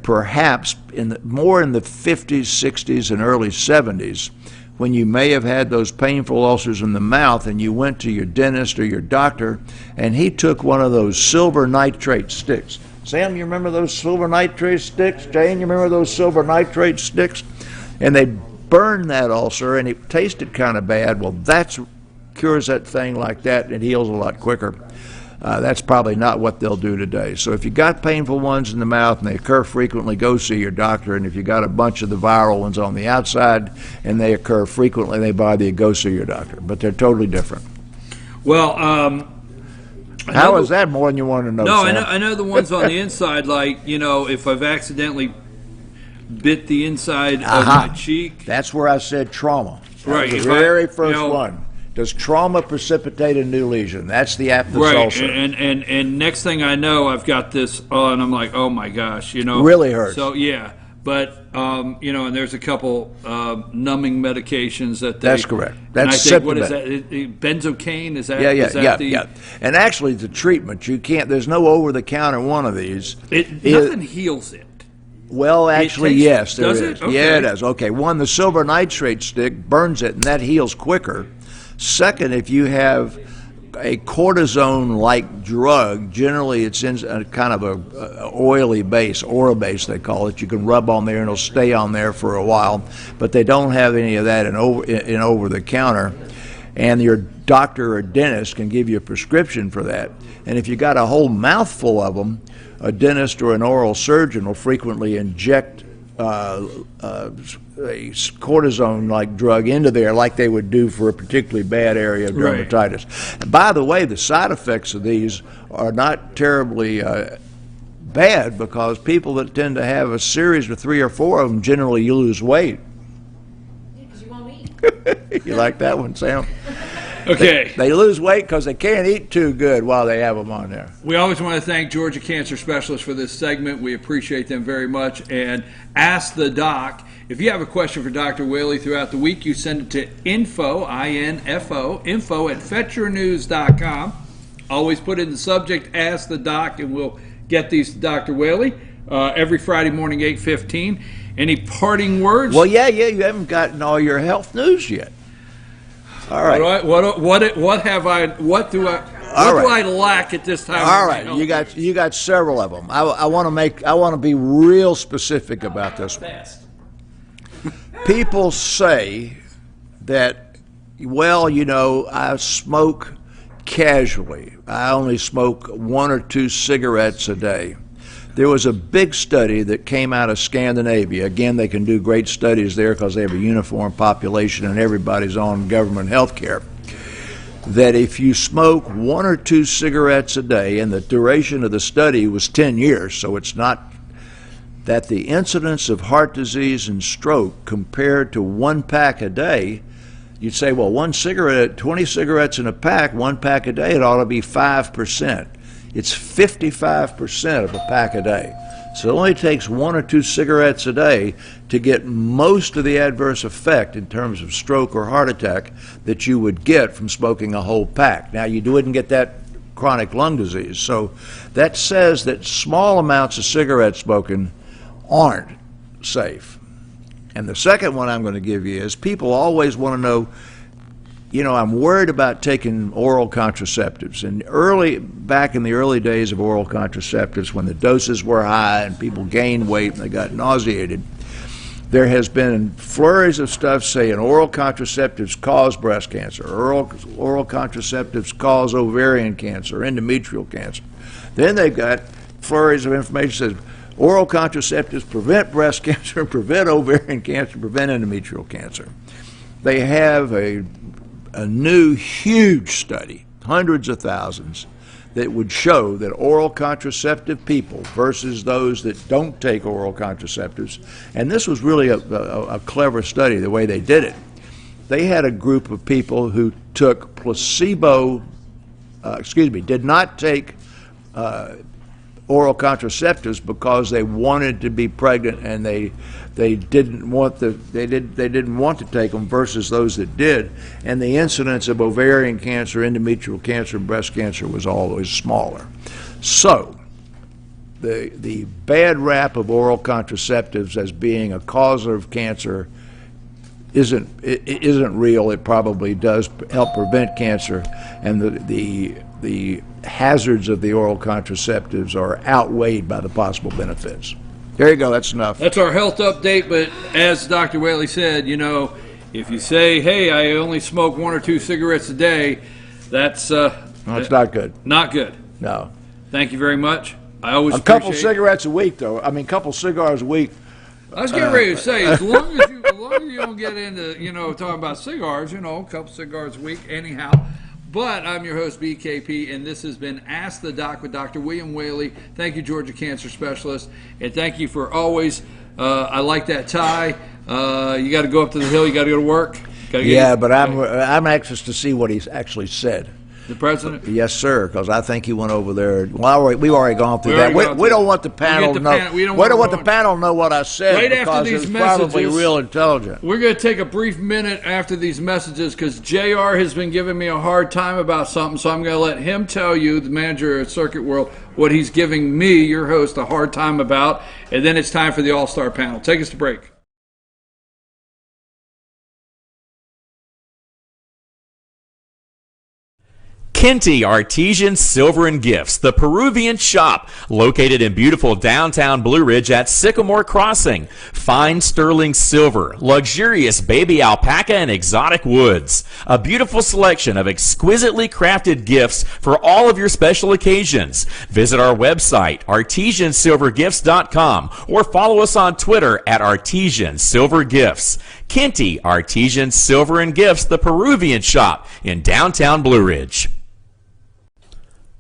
perhaps more in the 50s, 60s, and early 70s, when you may have had those painful ulcers in the mouth and you went to your dentist or your doctor and he took one of those silver nitrate sticks. Sam, you remember those silver nitrate sticks? Jane, you remember those silver nitrate sticks? And they burned that ulcer, and it tasted kind of bad. Well, that cures that thing like that, and it heals a lot quicker. That's probably not what they'll do today. So if you got painful ones in the mouth and they occur frequently, go see your doctor. And if you got a bunch of the viral ones on the outside and they occur frequently, go see your doctor. But they're totally different.
Well,
how is that more than you want to know?
No,
Sam?
I know the ones on the inside, like, if I've accidentally bit the inside of my cheek.
That's where I said trauma.
Right.
The very first one. Does trauma precipitate a new lesion? That's the aphthous ulcer.
And next thing I know, I've got this on. I'm like, oh my gosh,
Really hurts.
So yeah, but and there's a couple numbing medications that they.
That's correct. That's
what is that? Benzocaine? Is that?
Yeah. And actually, the treatment you can't. There's no over-the-counter one of these.
Nothing heals it.
Well, actually, yes, there is.
Okay.
Yeah, it does. Okay, one, the silver nitrate stick burns it, and that heals quicker. Second, if you have a cortisone-like drug, generally it's in a kind of a oily base, aura base they call it. You can rub on there and it'll stay on there for a while, but they don't have any of that in over-the-counter. And your doctor or dentist can give you a prescription for that. And if you got a whole mouthful of them, a dentist or an oral surgeon will frequently inject a cortisone-like drug into there like they would do for a particularly bad area of dermatitis. Right. And by the way, the side effects of these are not terribly bad because people that tend to have a series of 3 or 4 of them generally lose weight.
Because you won't eat.
You like that one, Sam?
Okay.
They lose weight because they can't eat too good while they have them on there.
We always want to thank Georgia Cancer Specialists for this segment. We appreciate them very much. And Ask the Doc. If you have a question for Dr. Whaley throughout the week, you send it to info at fetchernews.com. Always put in the subject, Ask the Doc, and we'll get these to Dr. Whaley every Friday morning, 8:15. Any parting words?
Well, yeah, you haven't gotten all your health news yet. All right.
What do I lack at this time?
All right. You got several of them. I want to be real specific about this one. People say that, I smoke casually. I only smoke 1 or 2 cigarettes a day. There was a big study that came out of Scandinavia. Again, they can do great studies there because they have a uniform population and everybody's on government health care. That if you smoke 1 or 2 cigarettes a day, and the duration of the study was 10 years, so it's not that the incidence of heart disease and stroke compared to 1 pack a day, you'd say, well, 1 cigarette, 20 cigarettes in a pack, 1 pack a day, it ought to be 5%. It's 55% of a pack a day. So it only takes 1 or 2 cigarettes a day to get most of the adverse effect in terms of stroke or heart attack that you would get from smoking a whole pack. Now, you wouldn't get that chronic lung disease. So that says that small amounts of cigarette smoking aren't safe. And the second one I'm going to give you is people always want to know, I'm worried about taking oral contraceptives. And back in the early days of oral contraceptives, when the doses were high and people gained weight and they got nauseated, there has been flurries of stuff saying oral contraceptives cause breast cancer, oral contraceptives cause ovarian cancer, endometrial cancer. Then they've got flurries of information that says oral contraceptives prevent breast cancer, prevent ovarian cancer, prevent endometrial cancer. They have a new huge study, hundreds of thousands, that would show that oral contraceptive people versus those that don't take oral contraceptives, and this was really a clever study the way they did it. They had a group of people who took did not take oral contraceptives because they wanted to be pregnant and they didn't want to take them versus those that did, and the incidence of ovarian cancer, endometrial cancer, and breast cancer was always smaller. So the bad rap of oral contraceptives as being a cause of cancer isn't real. It probably does help prevent cancer, and the hazards of the oral contraceptives are outweighed by the possible benefits. There you go. That's enough.
That's our health update. But as Dr. Whaley said, if you say, "Hey, I only smoke 1 or 2 cigarettes a day," that's
no, it's not good.
Not good.
No.
Thank you very much. I always
a couple cigarettes a week, though. I mean, a couple cigars a week.
I was getting ready to say, as long as you don't get into talking about cigars, a couple cigars a week, anyhow. But I'm your host, BKP, and this has been Ask the Doc with Dr. William Whaley. Thank you, Georgia Cancer Specialist, and thank you for always. I like that tie. You got to go up to the hill. You got to go to work.
But I'm anxious to see what he's actually said.
The president?
Yes, sir, because I think he went over there. Well, we've already gone through that. We don't want the panel to know. We don't want the panel to know what I said
right
because
after these
it's
messages,
probably real intelligent.
We're going to take a brief minute after these messages because JR has been giving me a hard time about something, so I'm going to let him tell you, the manager at Circuit World, what he's giving me, your host, a hard time about, and then it's time for the All-Star panel. Take us to break.
Kenty Artesian Silver and Gifts, the Peruvian shop, located in beautiful downtown Blue Ridge at Sycamore Crossing. Fine sterling silver, luxurious baby alpaca and exotic woods. A beautiful selection of exquisitely crafted gifts for all of your special occasions. Visit our website, artesiansilvergifts.com, or follow us on Twitter at Artesian Silver Gifts. Kenty Artesian Silver and Gifts, the Peruvian shop in downtown Blue Ridge.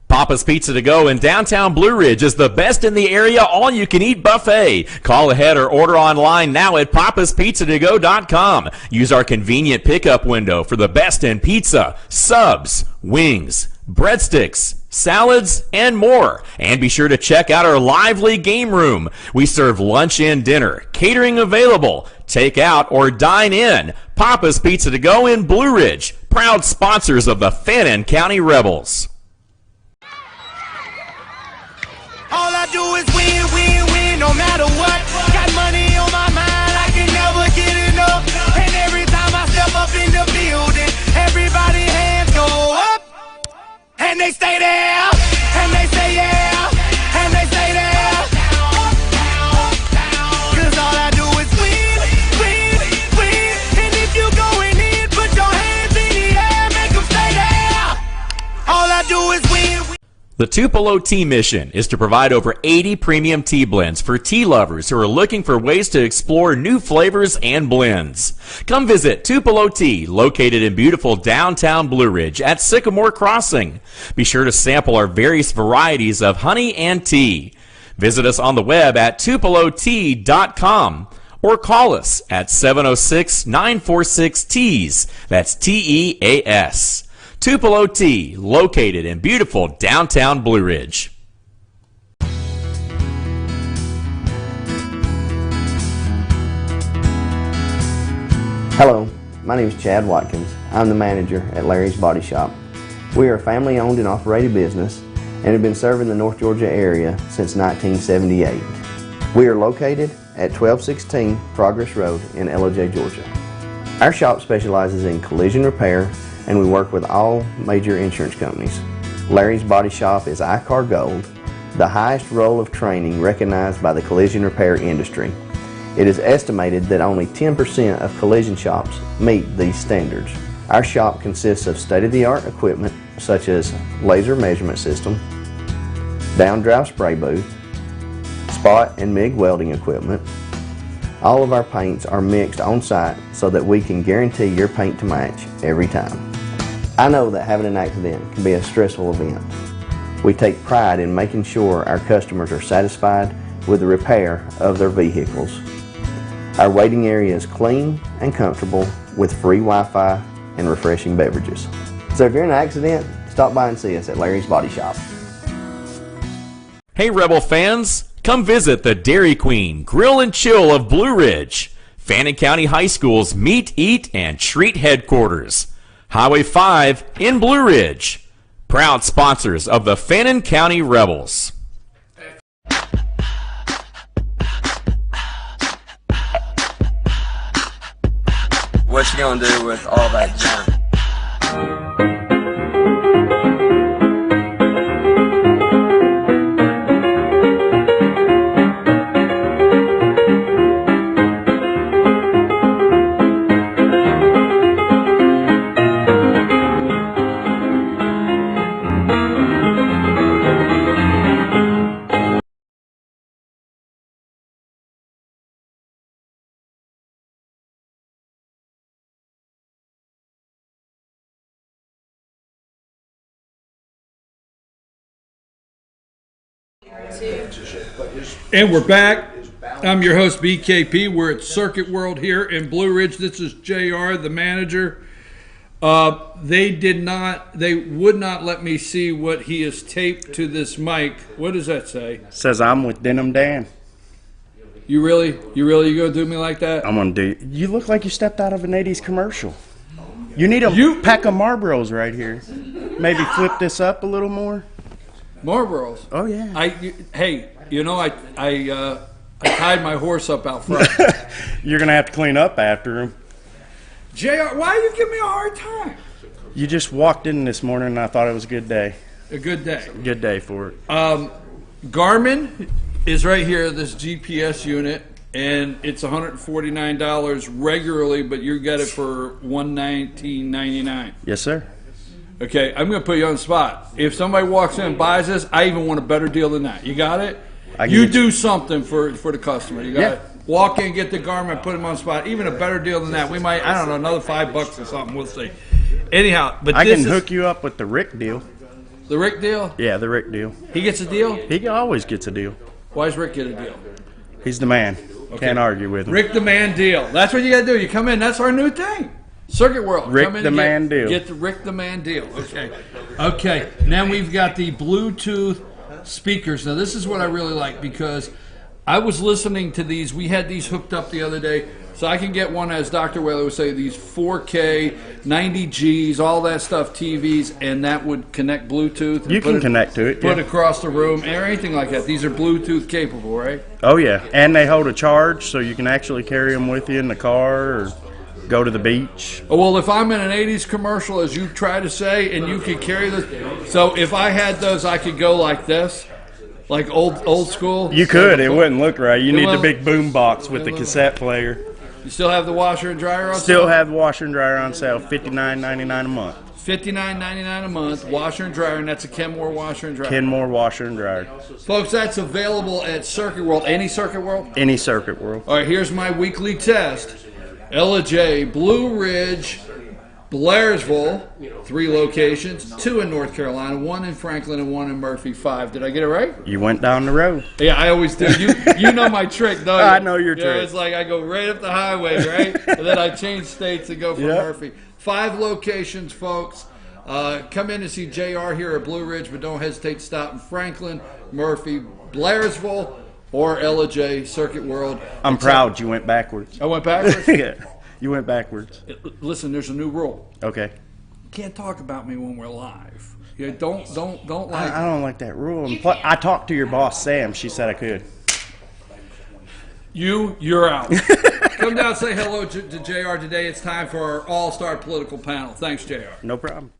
Papa's Pizza to Go in downtown Blue Ridge is the best in the area all-you-can-eat buffet. Call ahead or order online now at papaspizzatogo.com. Use our convenient pickup window for the best in pizza, subs, wings, breadsticks, salads, and more. And be sure to check out our lively game room. We serve lunch and dinner, catering available, take out or dine in. Papa's Pizza to Go in Blue Ridge, proud sponsors of the Pennsylvanian County Rebels.
All I do is win, win, win, no matter what. Got money on my mind, I can never get enough. And every time I step up in the building, everybody hands go up. And they stay there, and they say yeah, and they say there. Cause all I do is win, win, win. And if you going in, put your hands in the air, make them stay there. All I do is win, win.
The Tupelo Tea mission is to provide over 80 premium tea blends for tea lovers who are looking for ways to explore new flavors and blends. Come visit Tupelo Tea, located in beautiful downtown Blue Ridge at Sycamore Crossing. Be sure to sample our various varieties of honey and tea. Visit us on the web at tupelotea.com or call us at 706-946-TEAS. That's TEAS. Tupelo Tea, located in beautiful downtown Blue Ridge.
Hello, my name is Chad Watkins. I'm the manager at Larry's Body Shop. We are a family-owned and operated business and have been serving the North Georgia area since 1978. We are located at 1216 Progress Road in LOJ, Georgia. Our shop specializes in collision repair, and we work with all major insurance companies. Larry's Body Shop is ICAR Gold, the highest role of training recognized by the collision repair industry. It is estimated that only 10% of collision shops meet these standards. Our shop consists of state-of-the-art equipment such as laser measurement system, down-drive spray booth, spot and MIG welding equipment. All of our paints are mixed on site so that we can guarantee your paint to match every time. I know that having an accident can be a stressful event. We take pride in making sure our customers are satisfied with the repair of their vehicles. Our waiting area is clean and comfortable with free Wi-Fi and refreshing beverages. So if you're in an accident, stop by and see us at Larry's Body Shop.
Hey Rebel fans, come visit the Dairy Queen Grill and Chill of Blue Ridge, Fannin County High School's Meet, Eat, and Treat headquarters. Highway 5 in Blue Ridge. Proud sponsors of the Fannin County Rebels.
what you gonna do with all that junk?
And we're back. I'm your host, BKP. We're at Circuit World here in Blue Ridge. This is JR, the manager. They would not let me see what he has taped to this mic. What does that say?
Says I'm with Denim Dan.
You really gonna do me like that?
I'm gonna do. You look like you stepped out of an '80s commercial. You need a pack of Marlboros right here. Maybe flip this up a little more.
Marlboros.
Oh yeah.
I tied my horse up out front.
You're gonna have to clean up after him.
JR, why you give me a hard time?
You just walked in this morning and I thought it was a good day.
A good day.
Good day for it.
Garmin is right here, this GPS unit, and it's $149 regularly, but you get it for $119.99.
Yes, sir.
Okay, I'm going to put you on the spot. If somebody walks in and buys this, I even want a better deal than that. You got it? You do something for the customer. You got it? Walk in, get the Garmin, put them on the spot. Even a better deal than that. We might, I don't know, another $5 or something. We'll see. Anyhow, but
I can hook you up with the Rick deal.
The Rick deal?
Yeah, the Rick deal.
He gets a deal?
He always gets a deal.
Why does Rick get a deal?
He's the man.
Okay.
Can't argue with him.
Rick the Man deal. That's what you got to do. You come in. That's our new thing. Circuit World.
Rick
come in
the
and
Man deal.
Get the Rick the Man deal. Okay. Okay. Now we've got the Bluetooth speakers. Now this is what I really like because I was listening to these. We had these hooked up the other day. So I can get one, as Dr. Whaler would say, these 4K, 90Gs, all that stuff, TVs, and that would connect Bluetooth.
You can connect to it.
Put it across the room or anything like that. These are Bluetooth capable, right?
Oh, yeah. And they hold a charge, so you can actually carry them with you in the car or go to the beach.
Oh, well, if I'm in an 80s commercial, as you try to say, and you could carry this. So if I had those, I could go like this. Like old school?
You could. It wouldn't look right. You need the big boom box with the cassette player.
You still have the washer and dryer on sale?
Still have the washer and dryer on sale, $59.99 a month.
$59.99 a month, washer and dryer, and that's a Kenmore washer and dryer.
Kenmore washer and dryer.
Folks, that's available at Circuit World. Any Circuit World?
Any Circuit World.
All right, here's my weekly test. Ella J, Blue Ridge, Blairsville, 3 locations, 2 in North Carolina, 1 in Franklin, and 1 in Murphy, 5. Did I get it right?
You went down the road.
Yeah, I always do. You know my trick, don't you?
I know your trick.
It's like I go right up the highway, right? And then I change states and go from Murphy. 5 locations, folks. Come in and see JR here at Blue Ridge, but don't hesitate to stop in Franklin, Murphy, Blairsville, or Ella J, Circuit World.
I'm proud you went backwards.
I went backwards?
Yeah. You went backwards.
Listen, there's a new rule.
Okay.
You can't talk about me when we're live. Yeah, don't like.
I don't like that rule. I talked to your boss, Sam. She said I could.
You're out. Come down and say hello to JR today. It's time for our all-star political panel. Thanks, JR.
No problem.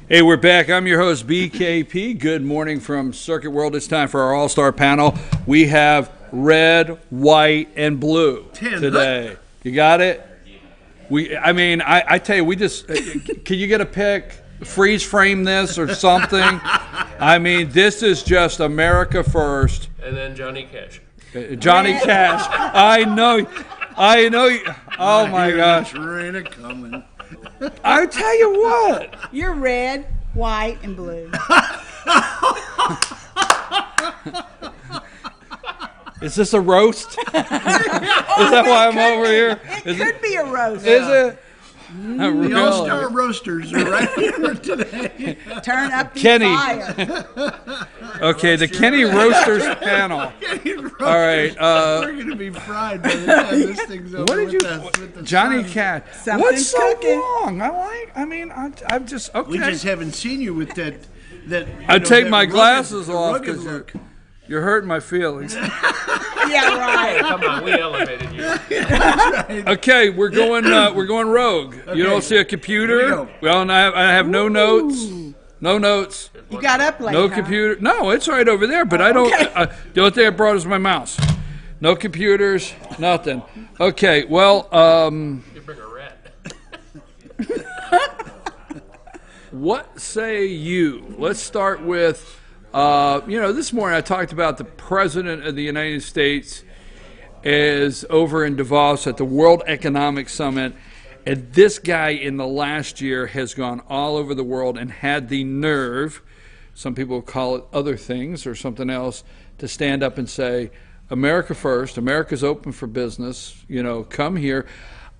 Hey, we're back. I'm your host, BKP. Good morning from Circuit World. It's time for our all-star panel. We have red, white, and blue today. You got it? I tell you, we just can you get a pic? Freeze frame this or something? I mean, this is just America first.
And then Johnny Cash.
Johnny Cash. I know. Oh my gosh.
Coming.
I tell you what.
You're red, white, and blue.
Is this a roast? Is that why I'm over here?
It could be a roast.
Is it?
The All-Star Roasters are right here today.
Turn up the
Kenny.
fire.
Okay, the Kenny Roasters panel. All right.
We're going to be fried by the time this thing's over.
What did you,
with the
Johnny
sun.
Cash?
Something's
What's so
cooking.
wrong? I'm just okay.
We just haven't seen you with that.
I take
that
my
rugged-
glasses
the
off
rugged
because
look.
you're hurting my feelings.
Yeah, right.
Come on, we elevated you.
Okay, we're going rogue. You don't see a computer? Well, I have no notes. No notes.
You got up late,
No
huh?
computer. No, it's right over there, but I don't. The only thing I brought is my mouse. No computers, nothing. Okay, well.
You bring a rat.
What say you? Let's start with. This morning I talked about the President of the United States is over in Davos at the World Economic Summit, and this guy in the last year has gone all over the world and had the nerve, some people call it other things or something else, to stand up and say, America first, America's open for business, come here.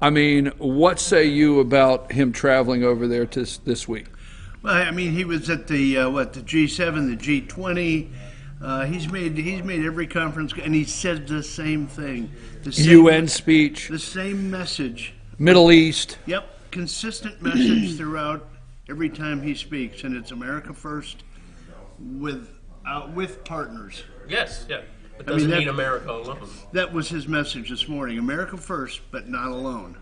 I mean, what say you about him traveling over there this week?
Well, I mean, he was at the G7, the G20. He's made every conference, and he said the same thing. The same,
UN speech.
The same message.
Middle East.
Yep, consistent message throughout every time he speaks, and it's America first with partners.
Yes, yeah. It doesn't mean America alone.
That was his message this morning. America first, but not alone.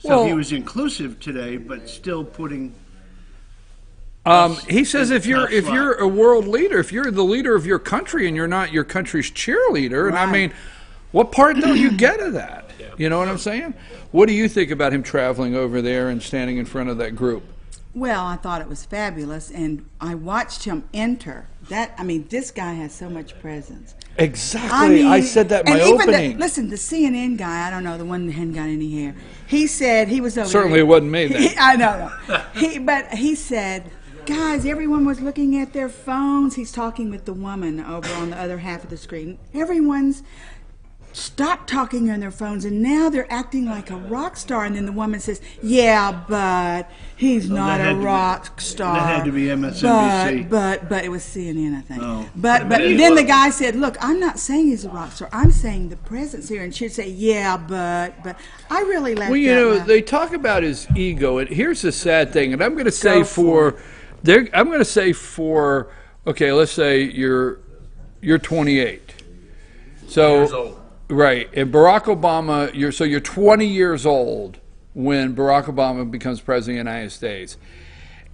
So he was inclusive today, but still putting.
He says if you're a world leader, if you're the leader of your country and you're not your country's cheerleader, and I mean, what part don't you get of that? Yeah. You know what I'm saying? What do you think about him traveling over there and standing in front of that group?
Well, I thought it was fabulous, and I watched him enter. This guy has so much presence.
Exactly. I said that in my opening.
The CNN guy, I don't know, the one that hadn't got any hair, he said he was over
Certainly
there.
It wasn't me then.
I know. But he said, guys, everyone was looking at their phones. He's talking with the woman over on the other half of the screen. Everyone's stopped talking on their phones, and now they're acting like a rock star. And then the woman says, yeah, but he's not a rock star.
That had to be MSNBC.
But it was CNN, I think. Oh. But then the guy said, look, I'm not saying he's a rock star. I'm saying the presence here. And she'd say, yeah, but I really like that.
Well, they talk about his ego, and here's the sad thing, and I'm going to say okay, let's say you're 28. So
years old.
Right, and Barack Obama, you're 20 years old when Barack Obama becomes president of the United States.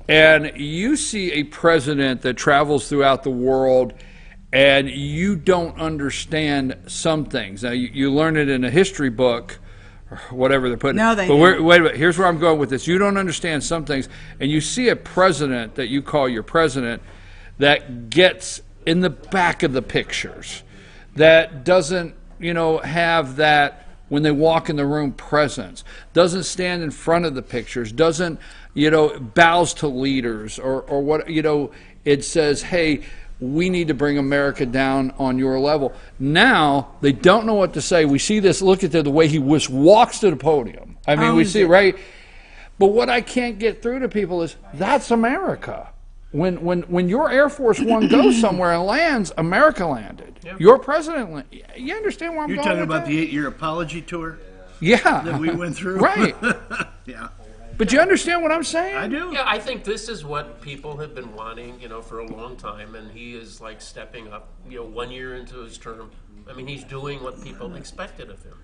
And you see a president that travels throughout the world and you don't understand some things. Now, you learn it in a history book or whatever they're putting.
No, they
but
don't.
wait a minute, here's where I'm going with this. You don't understand some things, and you see a president that you call your president that gets in the back of the pictures, that doesn't have that when they walk in the room presence, doesn't stand in front of the pictures, doesn't, bows to leaders or what, it says, hey, we need to bring America down on your level. Now, they don't know what to say. We see this, look at the way he walks to the podium. I mean, we see it, right? But what I can't get through to people is, that's America. When your Air Force One goes somewhere and lands, America landed. Yep. Your president, you understand where I'm going with that?
You're talking about the 8-year apology tour?
Yeah.
That we went through?
Right.
Yeah.
But you understand what I'm saying?
I do.
Yeah, I think this is what people have been wanting, for a long time, and he is like stepping up, 1 year into his term. I mean, he's doing what people expected of him.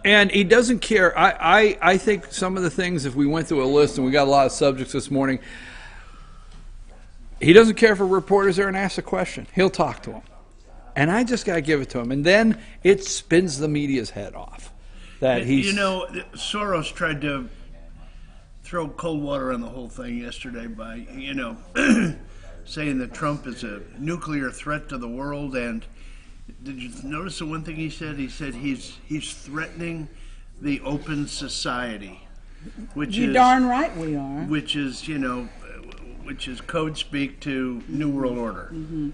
And he doesn't care. I think some of the things, if we went through a list, and we got a lot of subjects this morning, he doesn't care if a reporter's there and asks a question. He'll talk to him. And I just got to give it to him. And then it spins the media's head off. That he's...
You know, Soros tried to throw cold water on the whole thing yesterday by, saying that Trump is a nuclear threat to the world. And did you notice the one thing he said? He said he's threatening the open society, which
You're
is
darn right we are.
Which is code speak to New World Order.
Mm-hmm.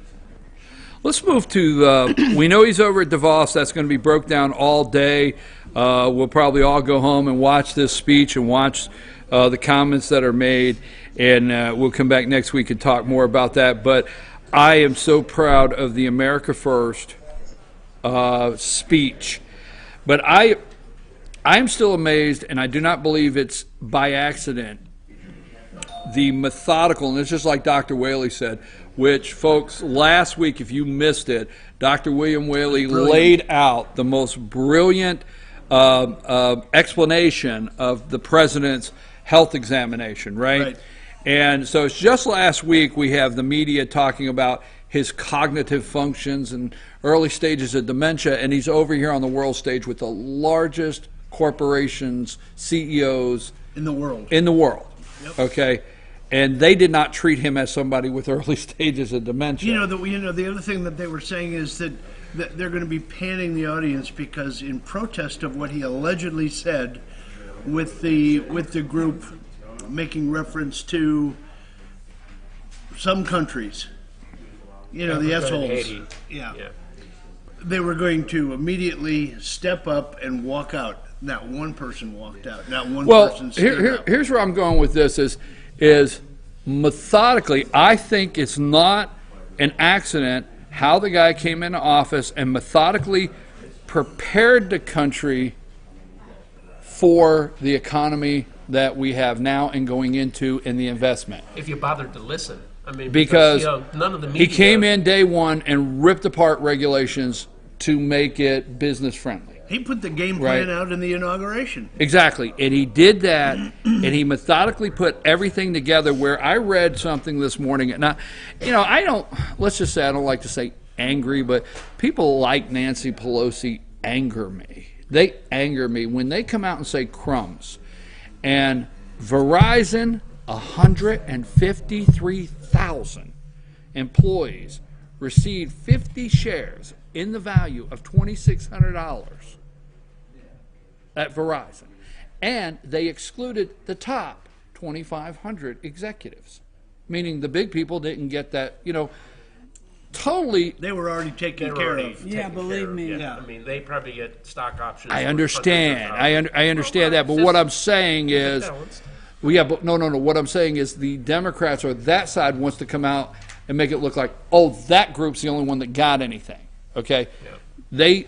Let's move to, we know he's over at Davos. That's going to be broke down all day. We'll probably all go home and watch this speech and watch the comments that are made. And we'll come back next week and talk more about that. But I am so proud of the America First speech. But I'm still amazed, and I do not believe it's by accident, the methodical, and it's just like Dr. Whaley said, which, folks, last week, if you missed it, Dr. William Whaley laid out the most brilliant explanation of the president's health examination, right? And so it's just last week we have the media talking about his cognitive functions and early stages of dementia, and he's over here on the world stage with the largest corporations, CEOs
in the world.
Yep. Okay? And they did not treat him as somebody with early stages of dementia.
The other thing that they were saying is that they're going to be panning the audience because in protest of what he allegedly said with the group making reference to some countries, the assholes. Yeah. They were going to immediately step up and walk out. Not one person walked out. Not one person stood up.
Here's where I'm going with this is methodically, I think it's not an accident how the guy came into office and methodically prepared the country for the economy that we have now and going into in the investment.
If you bothered to listen. I mean,
because
none of the media...
He came in day one and ripped apart regulations to make it business friendly.
He put the game plan out in the inauguration.
Exactly. And he did that, and he methodically put everything together where I read something this morning. And let's just say I don't like to say angry, but people like Nancy Pelosi anger me. They anger me when they come out and say crumbs. And Verizon, 153,000 employees received 50 shares in the value of $2,600 at Verizon. And they excluded the top 2,500 executives, meaning the big people didn't get that, totally.
They were already taken care of.
Yeah, believe me.
Yeah. I mean, they probably get stock options.
I understand. I understand that. But what I'm saying is, what I'm saying is the Democrats or that side wants to come out and make it look like, that group's the only one that got anything. Okay? Yeah.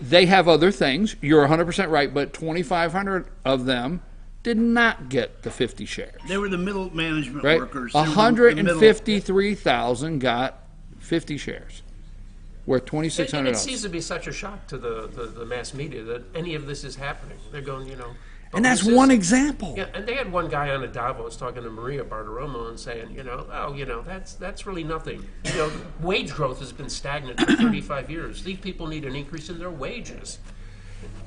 They have other things. You're 100% right, but 2,500 of them did not get the 50 shares.
They were the middle management
right?
workers.
153,000 got 50 shares, worth $2,600.
And it seems to be such a shock to the mass media that any of this is happening. They're going,
and that's one example.
Yeah, and they had one guy on a Davos talking to Maria Bartiromo and saying, that's really nothing. Wage growth has been stagnant for 35 years. These people need an increase in their wages.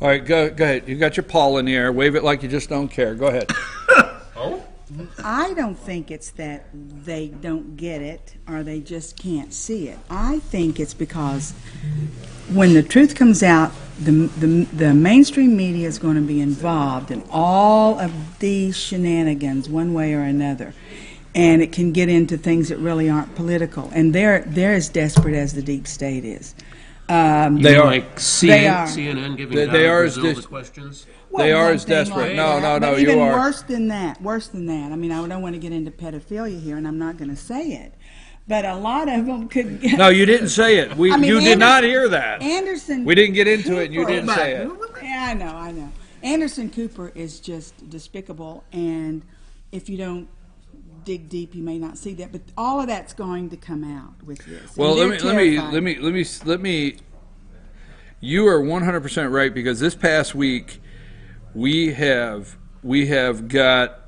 All right, go ahead. You got your paw in the air. Wave it like you just don't care. Go ahead.
I don't think it's that they don't get it or they just can't see it. I think it's because when the truth comes out, the mainstream media is going to be involved in all of these shenanigans one way or another. And it can get into things that really aren't political. And they're as desperate as the deep state is.
They are.
Like CNN giving Brazil the questions?
Well,
they are as desperate. No, you
even
are.
Worse than that. I mean, I don't want to get into pedophilia here, and I'm not going to say it. But a lot of them could.
No, you didn't say it. You did not hear that.
Anderson.
We didn't get into it, and you didn't say it.
Yeah, I know. Anderson Cooper is just despicable, and if you don't dig deep, you may not see that. But all of that's going to come out with this.
Well, let me. You are 100% right, because this past week we have got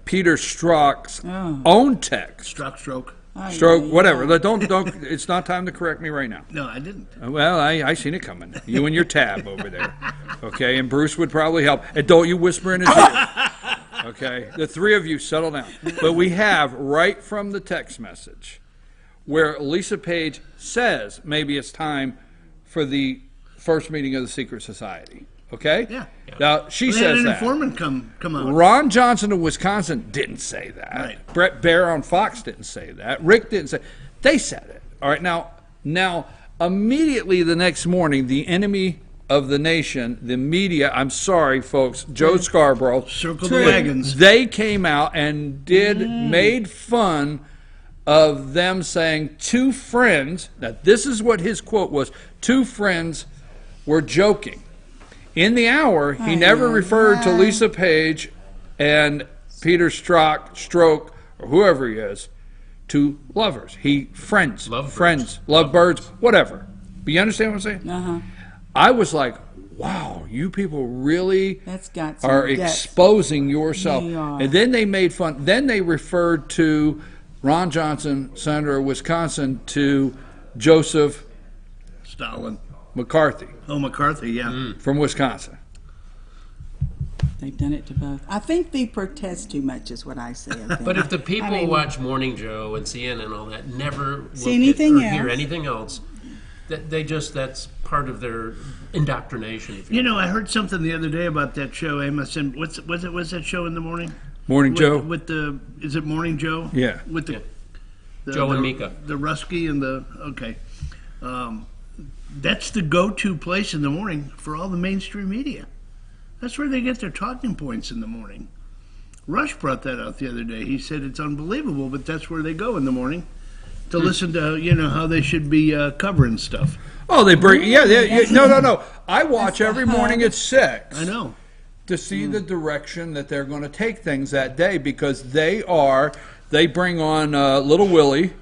Peter Strzok's own text.
Strzok.
Stroke, whatever. Don't. It's not time to correct me right now.
No, I didn't.
Well, I seen it coming. You and your tab over there. Okay, and Bruce would probably help. And don't you whisper in his ear. Okay, the three of you settle down. But we have right from the text message where Lisa Page says maybe it's time for the first meeting of the secret society. Okay?
Yeah.
Now, she
They
says
had an
that.
informant come out.
Ron Johnson of Wisconsin didn't say that.
Right.
Brett Baer on Fox didn't say that. Rick didn't say. They said it. All right. Now, immediately the next morning, the enemy of the nation, the media, I'm sorry, folks, Joe Scarborough,
Circle the wagons.
they came out and made fun of them saying two friends, that this is what his quote was, two friends were joking. In the hour, he never referred to Lisa Page and Peter Stroke, or whoever he is, to lovers. Friends, love birds, whatever. But you understand what I'm saying?
Uh-huh.
I was like, wow, you people really
got some
are
guts.
exposing yourself.
They are.
And then they made fun. Then they referred to Ron Johnson, Senator of Wisconsin, to Joseph
Stalin.
McCarthy.
Oh, McCarthy, yeah.
From Wisconsin.
They've done it to both. I think they protest too much, is what I say.
But if the people watch Morning Joe and CNN and all that, never
See anything
or hear
else.
anything else, that's part of their indoctrination. If
You know, I heard something the other day about that show, Amos, and what's that show in the morning?
Morning Joe?
Is it Morning Joe?
Yeah.
With the
Joe and Mika.
The Rusky and okay. That's the go-to place in the morning for all the mainstream media. That's where they get their talking points in the morning. Rush brought that out the other day. He said it's unbelievable, but that's where they go in the morning to listen to, how they should be covering stuff.
Oh, they bring, no. I watch every morning at 6.
I know.
To see the direction that they're going to take things that day, because they bring on Little Willie.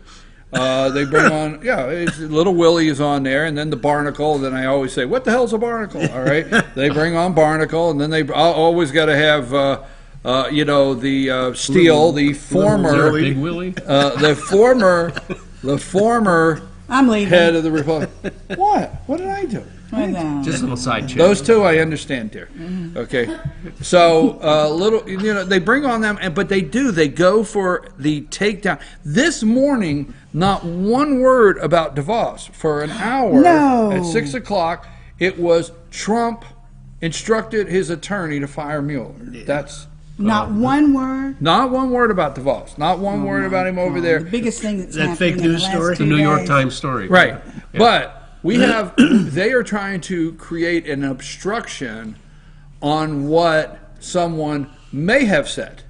They bring on, Little Willie is on there, and then the Barnacle. Then I always say, what the hell's a Barnacle? All right. They bring on Barnacle, and then they always got to have, the Steele, the former,
Big Willie?
the former
I'm leaving.
head of the Republic. What did I do?
Just a little side check.
Those two I understand, dear. Okay, so they bring on them, but they go for the takedown. This morning, not one word about DeVos for an hour.
No.
At 6 o'clock. It was Trump instructed his attorney to fire Mueller. That's
not one word.
Not one word about DeVos. Not one word about him over there.
The biggest thing that's
That
happening
fake
in
news
the last
story?
2
The New York
days.
Times story.
Right.
Yeah.
But they are trying to create an obstruction on what someone may have said,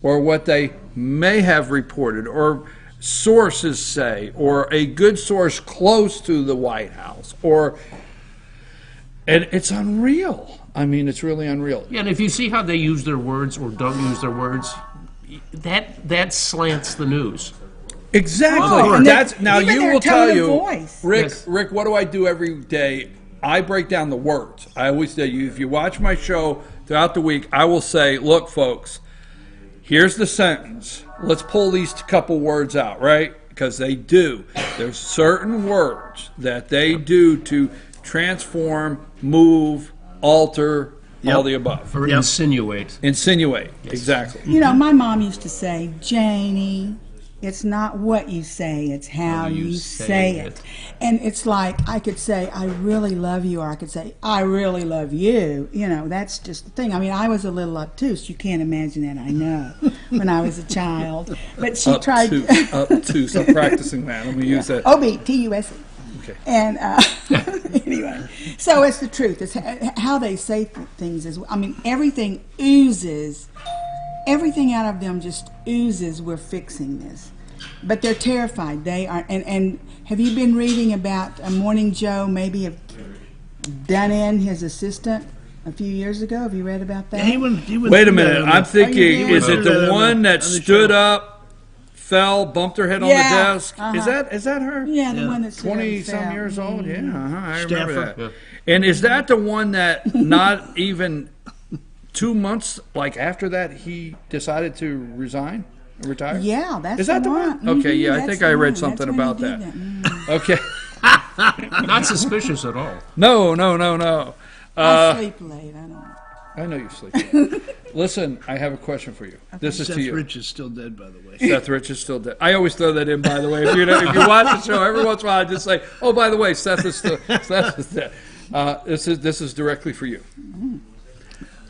or what they may have reported, or sources say, or a good source close to the White House, and it's unreal. I mean, it's really unreal.
Yeah, and if you see how they use their words or don't use their words, that slants the news.
Exactly.
Oh, and
Now
even
you
their
will
tone
tell
of
you,
voice.
Rick.
Yes.
Rick, what do I do every day? I break down the words. I always tell you, if you watch my show throughout the week, I will say, look, folks, here's the sentence. Let's pull these couple words out, right? Because they do. There's certain words that they do to transform, move, alter, all the above.
Or insinuate.
Insinuate, exactly.
My mom used to say, Janie, it's not what you say, it's how you say it. And it's like, I could say, I really love you, or I could say, I really love you. That's just the thing. I mean, I was a little obtuse. You can't imagine that, I know, when I was a child. But she tried.
Obtuse. I'm practicing that. Let me use that.
O-B-T-U-S-E.
Okay.
And anyway, so it's the truth. It's how they say things. Everything oozes. Everything out of them just oozes, we're fixing this. But they're terrified. They are. And have you been reading about Morning Joe maybe have done in his assistant a few years ago? Have you read about that?
He went
Wait a minute. I'm thinking, is it the
Yeah.
one that stood up, fell, bumped her head on the
Yeah.
desk?
Uh-huh.
Is that her?
Yeah, the one that's
20-some years old? Yeah, I remember
Staffer.
that. And is that the one that not even 2 months after that he decided to resign? retire?
Yeah, that's
Is that the one? Okay, yeah, I think I read something about that. Okay.
Not suspicious at all.
No.
I sleep late.
I know you sleep late. Listen, I have a question for you. This is
Seth
to you.
Rich is still dead, by the way.
Seth Rich is still dead. I always throw that in, by the way. If you watch the show, every once in a while I just say, "Oh, by the way, Seth is dead." This is directly for you.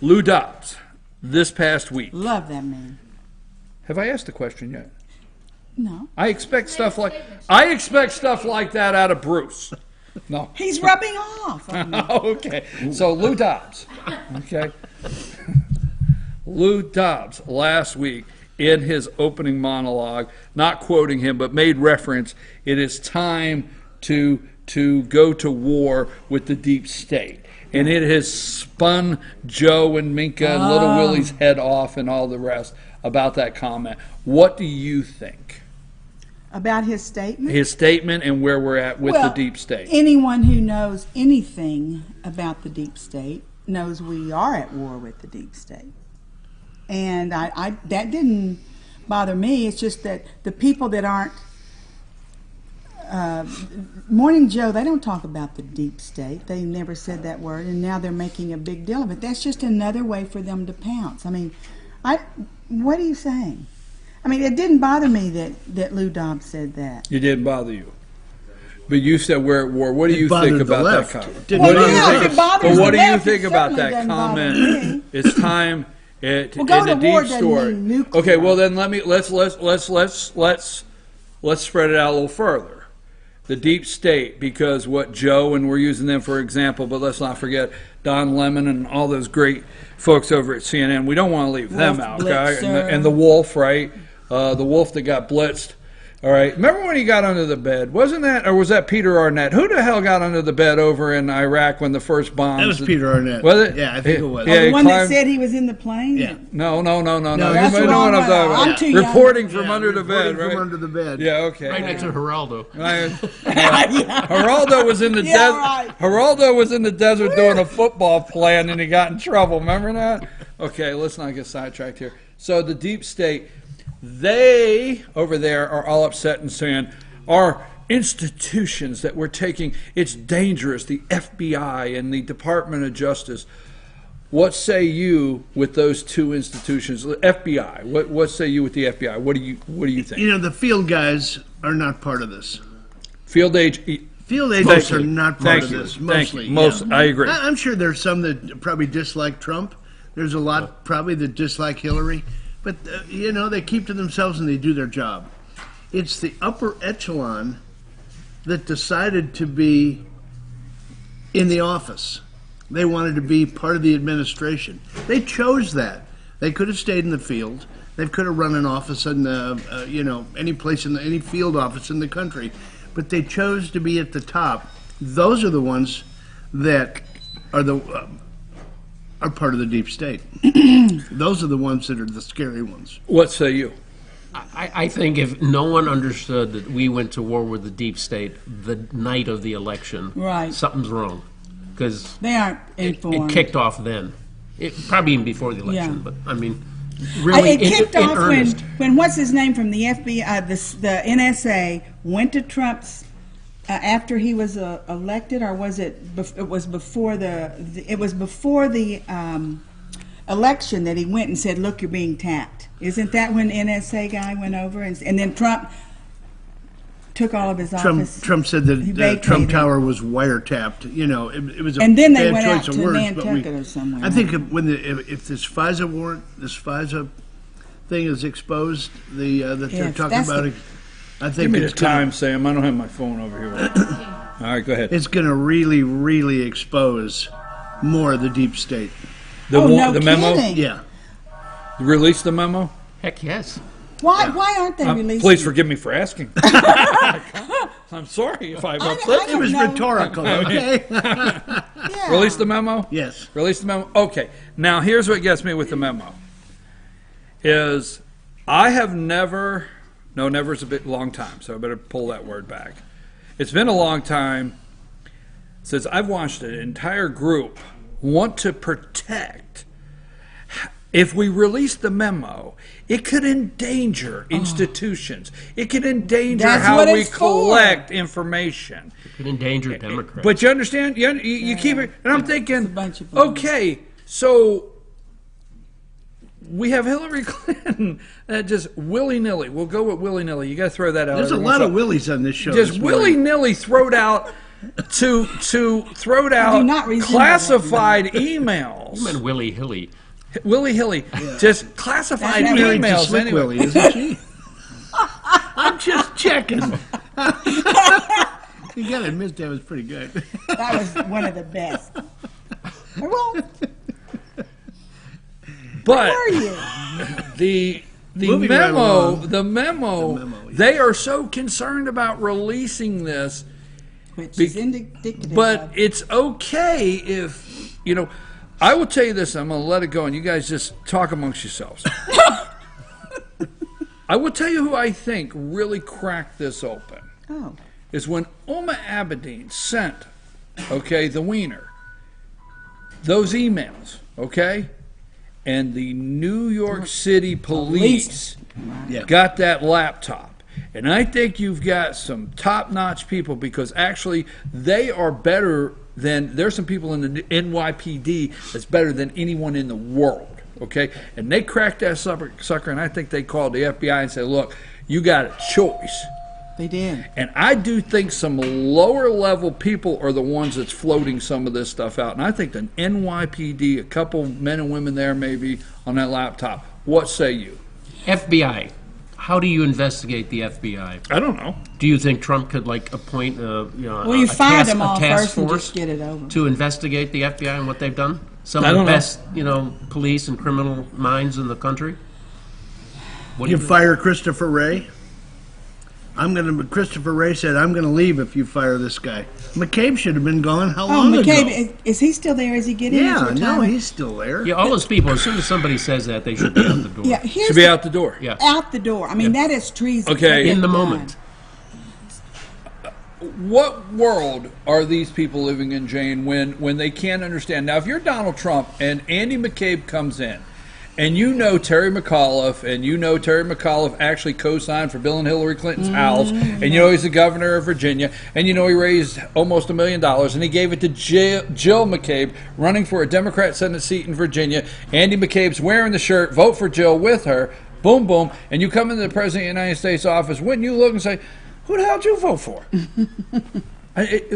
Lou Dobbs, this past week.
Love that man.
Have I asked the question yet?
No.
I expect stuff like that out of Bruce. No.
He's rubbing off.
Okay. So Lou Dobbs. Okay. Lou Dobbs last week in his opening monologue, not quoting him, but made reference, it is time to go to war with the deep state. And it has spun Joe and Minka and Little Willie's head off and all the rest about that comment. What do you think?
About his statement?
His statement and where we're at with the deep state.
Anyone who knows anything about the deep state knows we are at war with the deep state. And I that didn't bother me. It's just that the people that aren't Morning Joe, they don't talk about the deep state. They never said that word, and now they're making a big deal of it. That's just another way for them to pounce. I mean, what are you saying? I mean, it didn't bother me that Lou Dobbs said that.
It didn't bother you. But you said we're at war. What do you think about that comment? What do you think about that comment? It's time in the deep story. Okay, well then let's spread it out a little further. The deep state, because what Joe, and we're using them for example, but let's not forget Don Lemon and all those great folks over at CNN. We don't want to leave them out, okay? And the Wolf, right? The Wolf that got blitzed. All right. Remember when he got under the bed? Wasn't that, or was that Peter Arnett? Who the hell got under the bed over in Iraq when the first bombs?
That was Peter Arnett.
Was it?
Yeah, I think it was.
Yeah, the one that said he was in the plane?
Yeah.
No. You
that's
might know what I'm talking about. Reporting from under the bed, right?
From under the bed.
Yeah, okay.
Right next to Geraldo.
Geraldo was in the desert. Right. Geraldo was in the desert doing a football plan, and he got in trouble. Remember that? Okay, let's not get sidetracked here. So the deep state, they over there are all upset and saying our institutions that we're taking, it's dangerous, the FBI and the Department of Justice. What say you with those two institutions? FBI. What say you with the FBI? What do you think?
You know, the field guys are not part of this.
Field agents
are not part of this, mostly.
I agree.
I'm sure there's some that probably dislike Trump. There's a lot probably that dislike Hillary. But, you know, they keep to themselves and they do their job. It's the upper echelon that decided to be in the office. They wanted to be part of the administration. They chose that. They could have stayed in the field. They could have run an office in, any place in any field office in the country. But they chose to be at the top. Those are the ones that are are part of the deep state. Those are the ones that are the scary ones.
What say you?
I think if no one understood that we went to war with the deep state the night of the election,
right,
something's wrong. Because
they aren't informed.
It kicked off then. Probably even before the election, but I mean, really,
it kicked off
earnest.
when what's his name from the FBI, the NSA went to Trump's after he was elected, or was it? It was before the election that he went and said, "Look, you're being tapped." Isn't that when NSA guy went over and then Trump took all of his office?
Trump said that Trump Tower was wiretapped. You know, it was a
and then they went
choice
out
of
to
words,
Nantucket or somewhere.
I think if this FISA warrant, this FISA thing is exposed, that they're talking about it. I think
give me the time, Sam. I don't have my phone over here. All right, go ahead.
It's going to really, really expose more of the deep state.
The memo?
Yeah.
Release the memo?
Heck yes.
Why aren't they releasing?
Please forgive me for asking. I'm sorry if I've upset you.
It was rhetorical, okay?
Yeah.
Release the memo?
Yes.
Release the memo? Okay. Now, here's what gets me with the memo. Is I have never... No, never is a bit long time, so I better pull that word back. It's been a long time since I've watched an entire group want to protect if we release the memo, it could endanger institutions. It could endanger how we collect information.
It could endanger Democrats.
But you understand? You keep it. And I'm thinking, okay, so we have Hillary Clinton that just willy-nilly. We'll go with willy-nilly. You got to throw that out.
There's a lot of willies on this show.
Just willy-nilly throwed out to throw out classified emails.
You meant willy-hilly.
Willy-hilly. Just classified emails
Slick
anyway.
Willy, isn't she? I'm just checking. You gotta admit that was pretty good.
That was one of the best. Well,
but
where are you?
the
Moving right
memo,
along.
the memo, they are so concerned about releasing this,
Which is indicative
but
of-
it's okay if, I will tell you this, I'm going to let it go, and you guys just talk amongst yourselves. I will tell you who I think really cracked this open.
Oh.
Is when Oma Abedin sent, the wiener, those emails, and the New York City police got that laptop. And I think you've got some top-notch people, because actually they are better than, there's some people in the NYPD that's better than anyone in the world, And they cracked that sucker, and I think they called the FBI and said, look, you got a choice.
They did.
And I do think some lower-level people are the ones that's floating some of this stuff out. And I think the NYPD, a couple men and women there maybe on that laptop. What say you?
FBI. How do you investigate the FBI?
I don't know.
Do you think Trump could appoint
you fire them all
task
first and
force
just get it over.
to investigate the FBI and what they've done? Some
I
of the
don't know.
best, police and criminal minds in the country. What do
You
think?
fire Christopher Wray? Christopher Wray said, I'm going to leave if you fire this guy. McCabe should have been gone how long ago?
McCabe, is he still there? Is he getting his
Yeah,
retirement?
no, he's still there.
Yeah, all those people, as soon as somebody says that, they should be out the door.
Yeah, here's
Should be out the door.
Yeah.
out the door. I mean, that is treason.
Okay.
In the
Done.
moment.
What world are these people living in, Jane, when they can't understand? Now, if you're Donald Trump and Andy McCabe comes in, and Terry McAuliffe, and Terry McAuliffe actually co-signed for Bill and Hillary Clinton's house, and he's the governor of Virginia, and he raised almost $1 million, and he gave it to Jill McCabe, running for a Democrat Senate seat in Virginia. Andy McCabe's wearing the shirt, vote for Jill with her, boom, boom, and you come into the President of the United States office, wouldn't you look and say, who the hell did you vote for?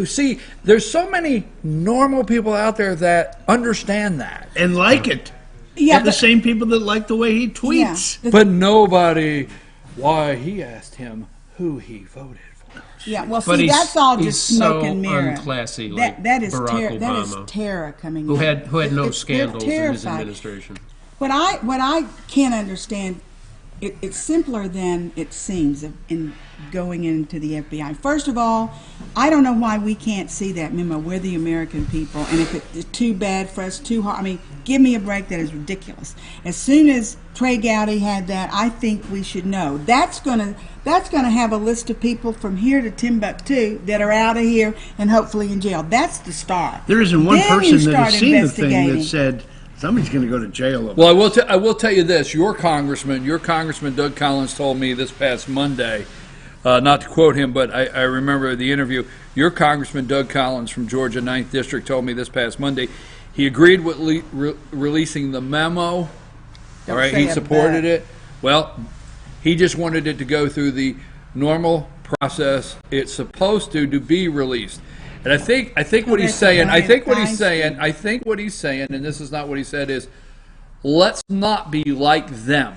See, there's so many normal people out there that understand that.
And like it.
Yeah,
the same people that like the way he tweets.
Yeah.
But nobody, why he asked him who he voted for.
Yeah, well,
But
see,
he's-
that's all
he's
just smoke
so
and mirror.
unclassy, like
that is
Barack
that is
Obama,
terror coming
who
in.
had no
They're
scandals in his
terrified.
administration.
What I can't understand, it's simpler than it seems in going into the FBI. First of all, I don't know why we can't see that memo. We're the American people, and if it's too bad for us, too hard, I mean, give me a break. That is ridiculous. As soon as Trey Gowdy had that, I think we should know. That's gonna have a list of people from here to Timbuktu that are out of here and hopefully in jail. That's the start.
There isn't one
Then you
person that
start
has seen the thing
investigating.
that said, somebody's going to go to jail.
Well, I will tell you this. Your congressman Doug Collins told me this past Monday, not to quote him, but I remember the interview. Your congressman Doug Collins from Georgia 9th District told me this past Monday he agreed with releasing the memo. All right, he supported it. Well, he just wanted it to go through the normal process it's supposed to be released. And I think what he's saying, and this is not what he said, is let's not be like them.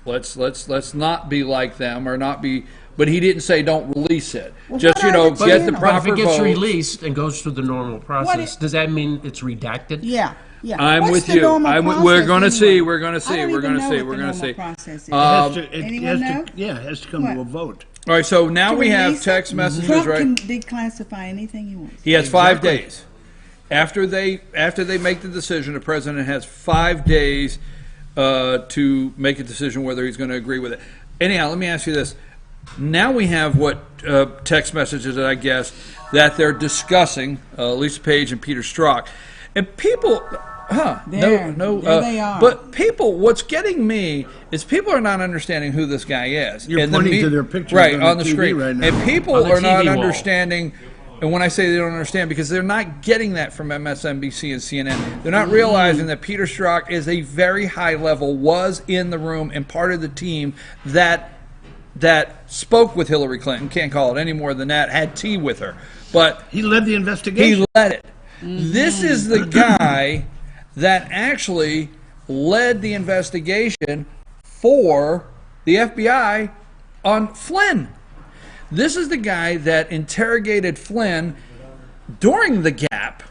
Let's not be like them, or not be. But he didn't say don't release it.
Well,
Just get the
But
proper
if it gets
votes.
released and goes through the normal process, does that mean it's redacted?
Yeah.
I'm
What's
with
the
you.
normal
We're going to
process
see.
anyway?
We're going to
I
see.
don't
We're
even
going to
know
see.
what
We're
the
going to
normal
see.
process is.
It
Anyone know?
has to come to a vote.
All right. So now
To
we have
release it?
text messages,
Trump
right?
can declassify anything he wants.
He has 5 days. After they make the decision, the president has 5 days to make a decision whether he's going to agree with it. Anyhow, let me ask you this. Now we have what text messages that I guess that they're discussing, Lisa Page and Peter Strzok. And people,
There they are.
But people, what's getting me is people are not understanding who this guy is.
You're
And
pointing to their pictures
right
on
the
TV
screen,
right now.
and people
On the
are not
TV wall.
understanding. And when I say they don't understand, because they're not getting that from MSNBC and CNN, they're not realizing that Peter Strzok is a very high level, was in the room and part of the team that spoke with Hillary Clinton. Can't call it any more than that. Had tea with her, but
he led the investigation.
He led it. This is the guy that actually led the investigation for the FBI on Flynn. This is the guy that interrogated Flynn during the gap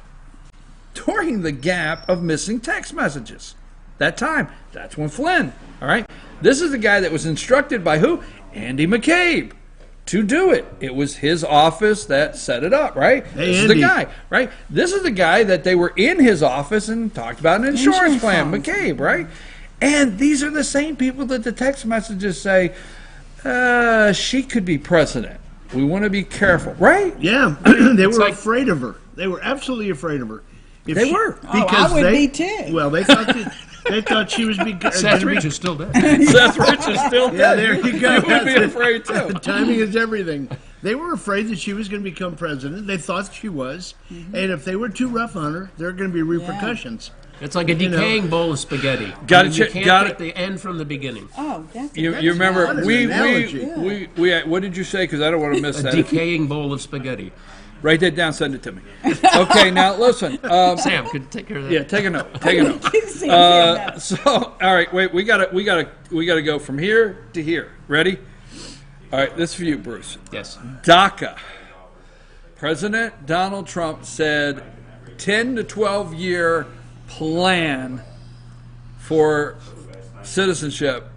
of missing text messages. That time, that's when Flynn, all right? This is the guy that was instructed by who? Andy McCabe to do it. It was his office that set it up, right?
Hey,
this is
Andy.
the guy, right? This is the guy that they were in his office and talked about an insurance plan, McCabe, right? And these are the same people that the text messages say, she could be president. We want to be careful, right?
Yeah, they were afraid of her. They were absolutely afraid of her.
They were.
Because
I would
they,
be too.
Well, they thought she was
Seth Rich is still dead.
Seth Rich is still dead.
Yeah, there you go.
You would be afraid too.
Timing is everything. They were afraid that she was going to become president. They thought she was, and if they were too rough on her, there are going to be repercussions.
It's like a decaying bowl of spaghetti. You can't take the end from the beginning.
Oh, that's
You remember
What an
we
analogy.
what did you say? Because I don't want to miss
A
that.
decaying bowl of spaghetti.
Write that down. Send it to me. Okay, now listen.
Sam, could you take care of that?
Yeah, take a note. Take a note. So, all right, wait. We gotta go from here to here. Ready? All right, this is for you, Bruce.
Yes.
DACA. President Donald Trump said 10 to 12 year plan for citizenship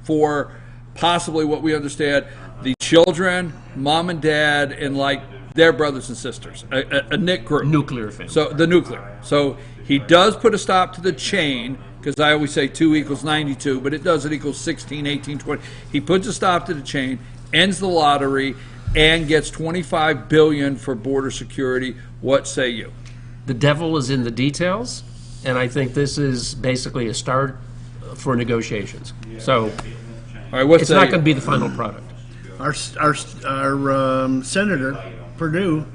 for possibly what we understand the children, mom and dad, and like their brothers and sisters, a NIC group.
Nuclear family.
So the nuclear. So he does put a stop to the chain, because I always say 2 equals 92, but it doesn't equal 16, 18, 20. He puts a stop to the chain, ends the lottery, and gets $25 billion for border security. What say you?
The devil is in the details, and I think this is basically a start for negotiations. So
all right,
it's not going to be the final product.
Our senator, Perdue,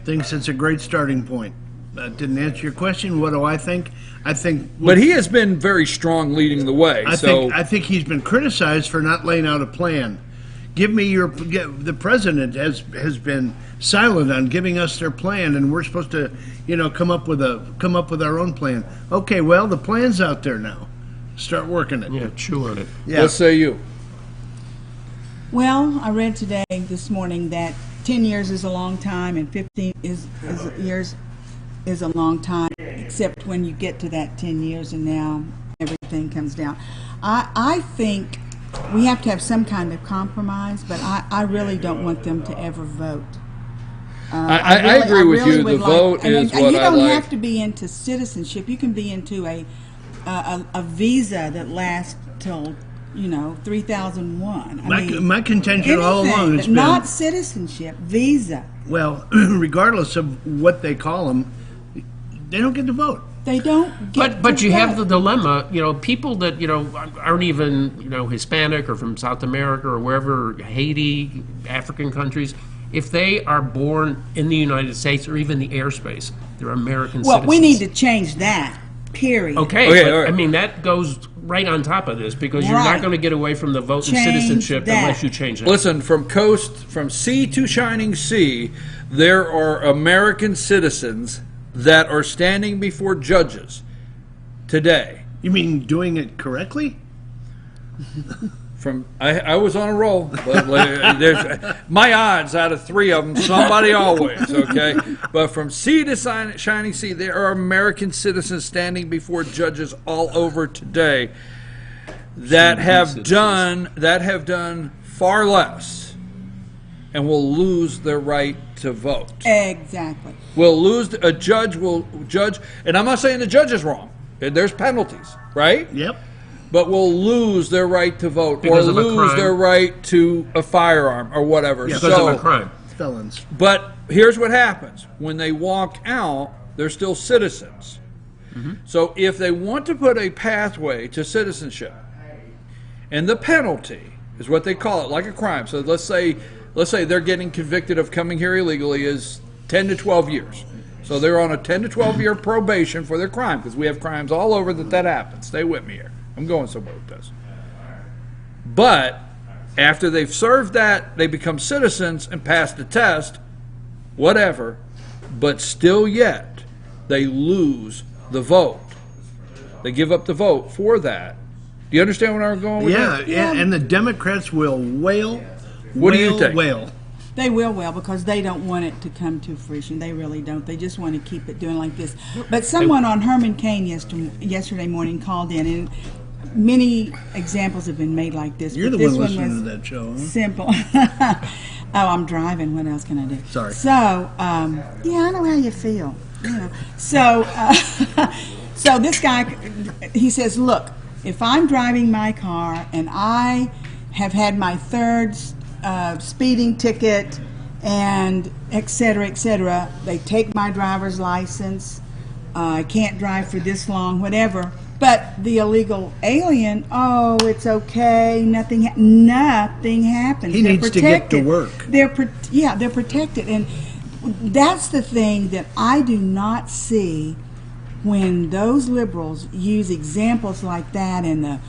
thinks it's a great starting point. That didn't answer your question. What do I think? I think.
But he has been very strong leading the way.
I think he's been criticized for not laying out a plan. The president has been silent on giving us their plan, and we're supposed to, come up with our own plan. Okay, well, the plan's out there now. Start working it.
Yeah, chew on it.
Yeah.
What say you?
Well, I read this morning that 10 years is a long time and 15 years is a long time, except when you get to that 10 years and now everything comes down. I think we have to have some kind of compromise, but I really don't want them to ever vote.
I agree with you. The vote is what I like.
You don't have to be into citizenship. You can be into a visa that lasts till 3001.
My contention all along has been
not citizenship, visa.
Well, regardless of what they call them, they don't get to vote.
They don't get
But
to
you
vote.
have the dilemma, people that, aren't even, Hispanic or from South America or wherever, Haiti, African countries, if they are born in the United States or even the airspace, they're American citizens.
Well, we need to change that, period.
Okay,
Okay,
but,
all right.
I mean, that goes right on top of this because you're
Right.
not going to get away from the vote and
Change
citizenship
that.
unless you change that.
Listen, from sea to shining sea, there are American citizens that are standing before judges today.
You mean doing it correctly?
I was on a roll, but there's my odds out of 3 of them, somebody always, okay? But from sea to shining sea, there are American citizens standing before judges all over today that have done far less and will lose their right to vote.
Exactly.
A judge will judge, and I'm not saying the judge is wrong. There's penalties, right?
Yep.
But will lose their right to vote
Because
or
of a
lose
crime.
their right to a firearm or whatever.
Because of a crime.
Felons.
But here's what happens. When they walk out, they're still citizens. So if they want to put a pathway to citizenship, and the penalty is what they call it, like a crime. So let's say they're getting convicted of coming here illegally is 10 to 12 years. So they're on a 10 to 12 year probation for their crime, because we have crimes all over that happens. Stay with me here. I'm going somewhere with this. But after they've served that, they become citizens and pass the test, whatever, but still yet they lose the vote. They give up the vote for that. Do you understand where I'm going with that?
Yeah, and the Democrats will wail.
What do you think?
Wail.
They will because they don't want it to come to fruition. They really don't. They just want to keep it doing like this. But someone on Herman Cain yesterday morning called in, and many examples have been made like this.
You're
but
the
this
one listening
was
to that show, huh?
simple. Oh, I'm driving. What else can I do?
Sorry.
So, yeah, I know how you feel. You know. So, so this guy, he says, look, if I'm driving my car and I have had my third speeding ticket and et cetera, they take my driver's license, I can't drive for this long, whatever. But the illegal alien, oh, it's okay, nothing happens.
He needs to get to work.
They're protected, and that's the thing that I do not see when those liberals use examples like that and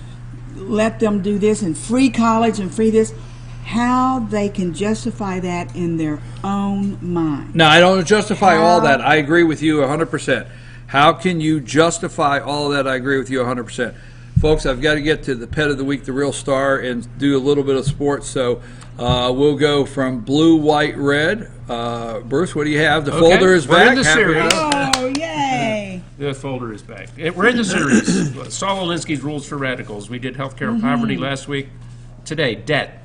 let them do this and free college and free this, how they can justify that in their own mind.
No, I don't justify all that. I agree with you 100%. How can you justify all of that? I agree with you 100%. Folks, I've got to get to the Pet of the Week, the real star, and do a little bit of sports. So we'll go from blue, white, red. Bruce, what do you have? The folder is back.
We're in the series.
Oh, yay.
The folder is back. We're in the series. Saul Alinsky's Rules for Radicals. We did healthcare and poverty last week. Today, debt.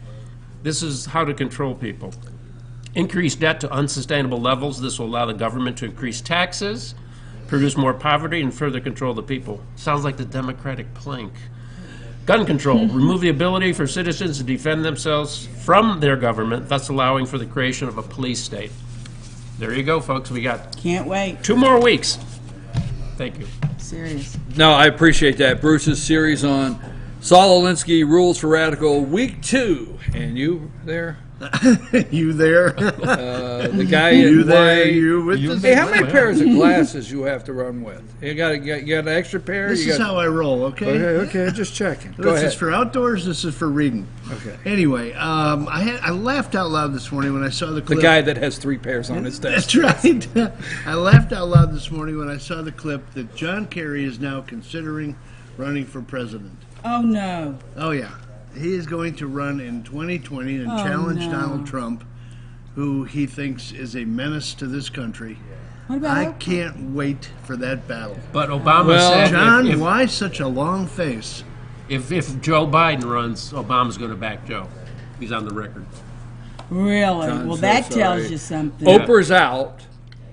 This is how to control people. Increase debt to unsustainable levels. This will allow the government to increase taxes, produce more poverty, and further control the people. Sounds like the Democratic plank. Gun control. Remove the ability for citizens to defend themselves from their government, thus allowing for the creation of a police state. There you go, folks. We got
Can't wait.
2 more weeks. Thank you.
Serious.
No, I appreciate that. Bruce's series on Saul Alinsky, Rules for Radical, Week 2. And you there?
You there?
The guy
you
in
there?
white.
You with this?
Hey, how many pairs of glasses you have to run with? You got an extra pair?
This is how I roll, okay?
Okay, just checking. Go ahead.
This is for outdoors, this is for reading.
Okay.
Anyway, I laughed out loud this morning when I saw the clip.
The guy that has 3 pairs on his desk.
That's right. I laughed out loud this morning when I saw the clip that John Kerry is now considering running for president.
Oh, no.
Oh, yeah. He is going to run in 2020 and challenge Donald Trump, who he thinks is a menace to this country.
What about
I can't wait for that battle.
But Obama said,
John, why such a long face?
If Joe Biden runs, Obama's going to back Joe. He's on the record.
Really?
John's
well,
so
that
sorry.
tells you something.
Oprah's out.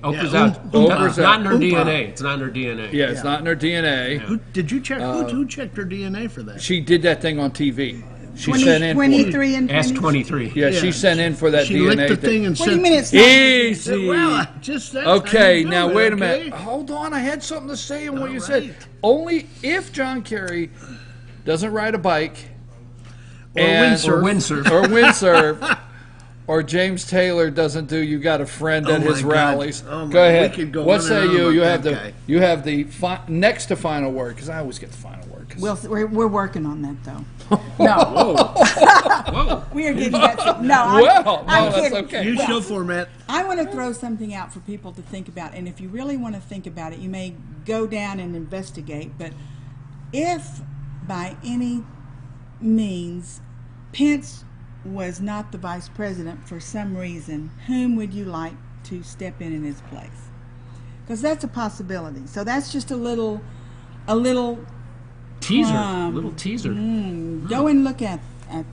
Oprah's
Yeah,
out.
Oprah's
Not in
out.
her DNA. It's not in her DNA.
Yeah, it's not in her DNA.
Who, did you check? Who checked her DNA for that?
She did that thing on TV. She sent in
23 and 20.
S23.
Yeah, she sent in for that
She
DNA
licked the thing and
What do you
said,
mean it's not?
Easy.
well, just that's
Okay,
how you
now
do
wait
it,
a minute.
okay?
Hold on, I had something to say on what you
All
said.
right.
Only if John Kerry doesn't ride a bike
Or windsurf.
or windsurf, or James Taylor doesn't do "You Got a Friend" at
Oh
his
my God.
rally.
Oh my-
Go ahead.
we could go
What
on
say
and on
you?
about
You have
that
the
guy.
you have the next to final word, because I always get the final word. 'cause-
We're working on that, though. No.
Whoa.
We are getting that. No, I'm
that's
kidding.
okay.
New
Well,
show format.
I want to throw something out for people to think about, and if you really want to think about it, you may go down and investigate. But if by any means Pence was not the vice president for some reason, whom would you like to step in his place? Because that's a possibility. So that's just a little
Teaser. Little teaser.
Go and look at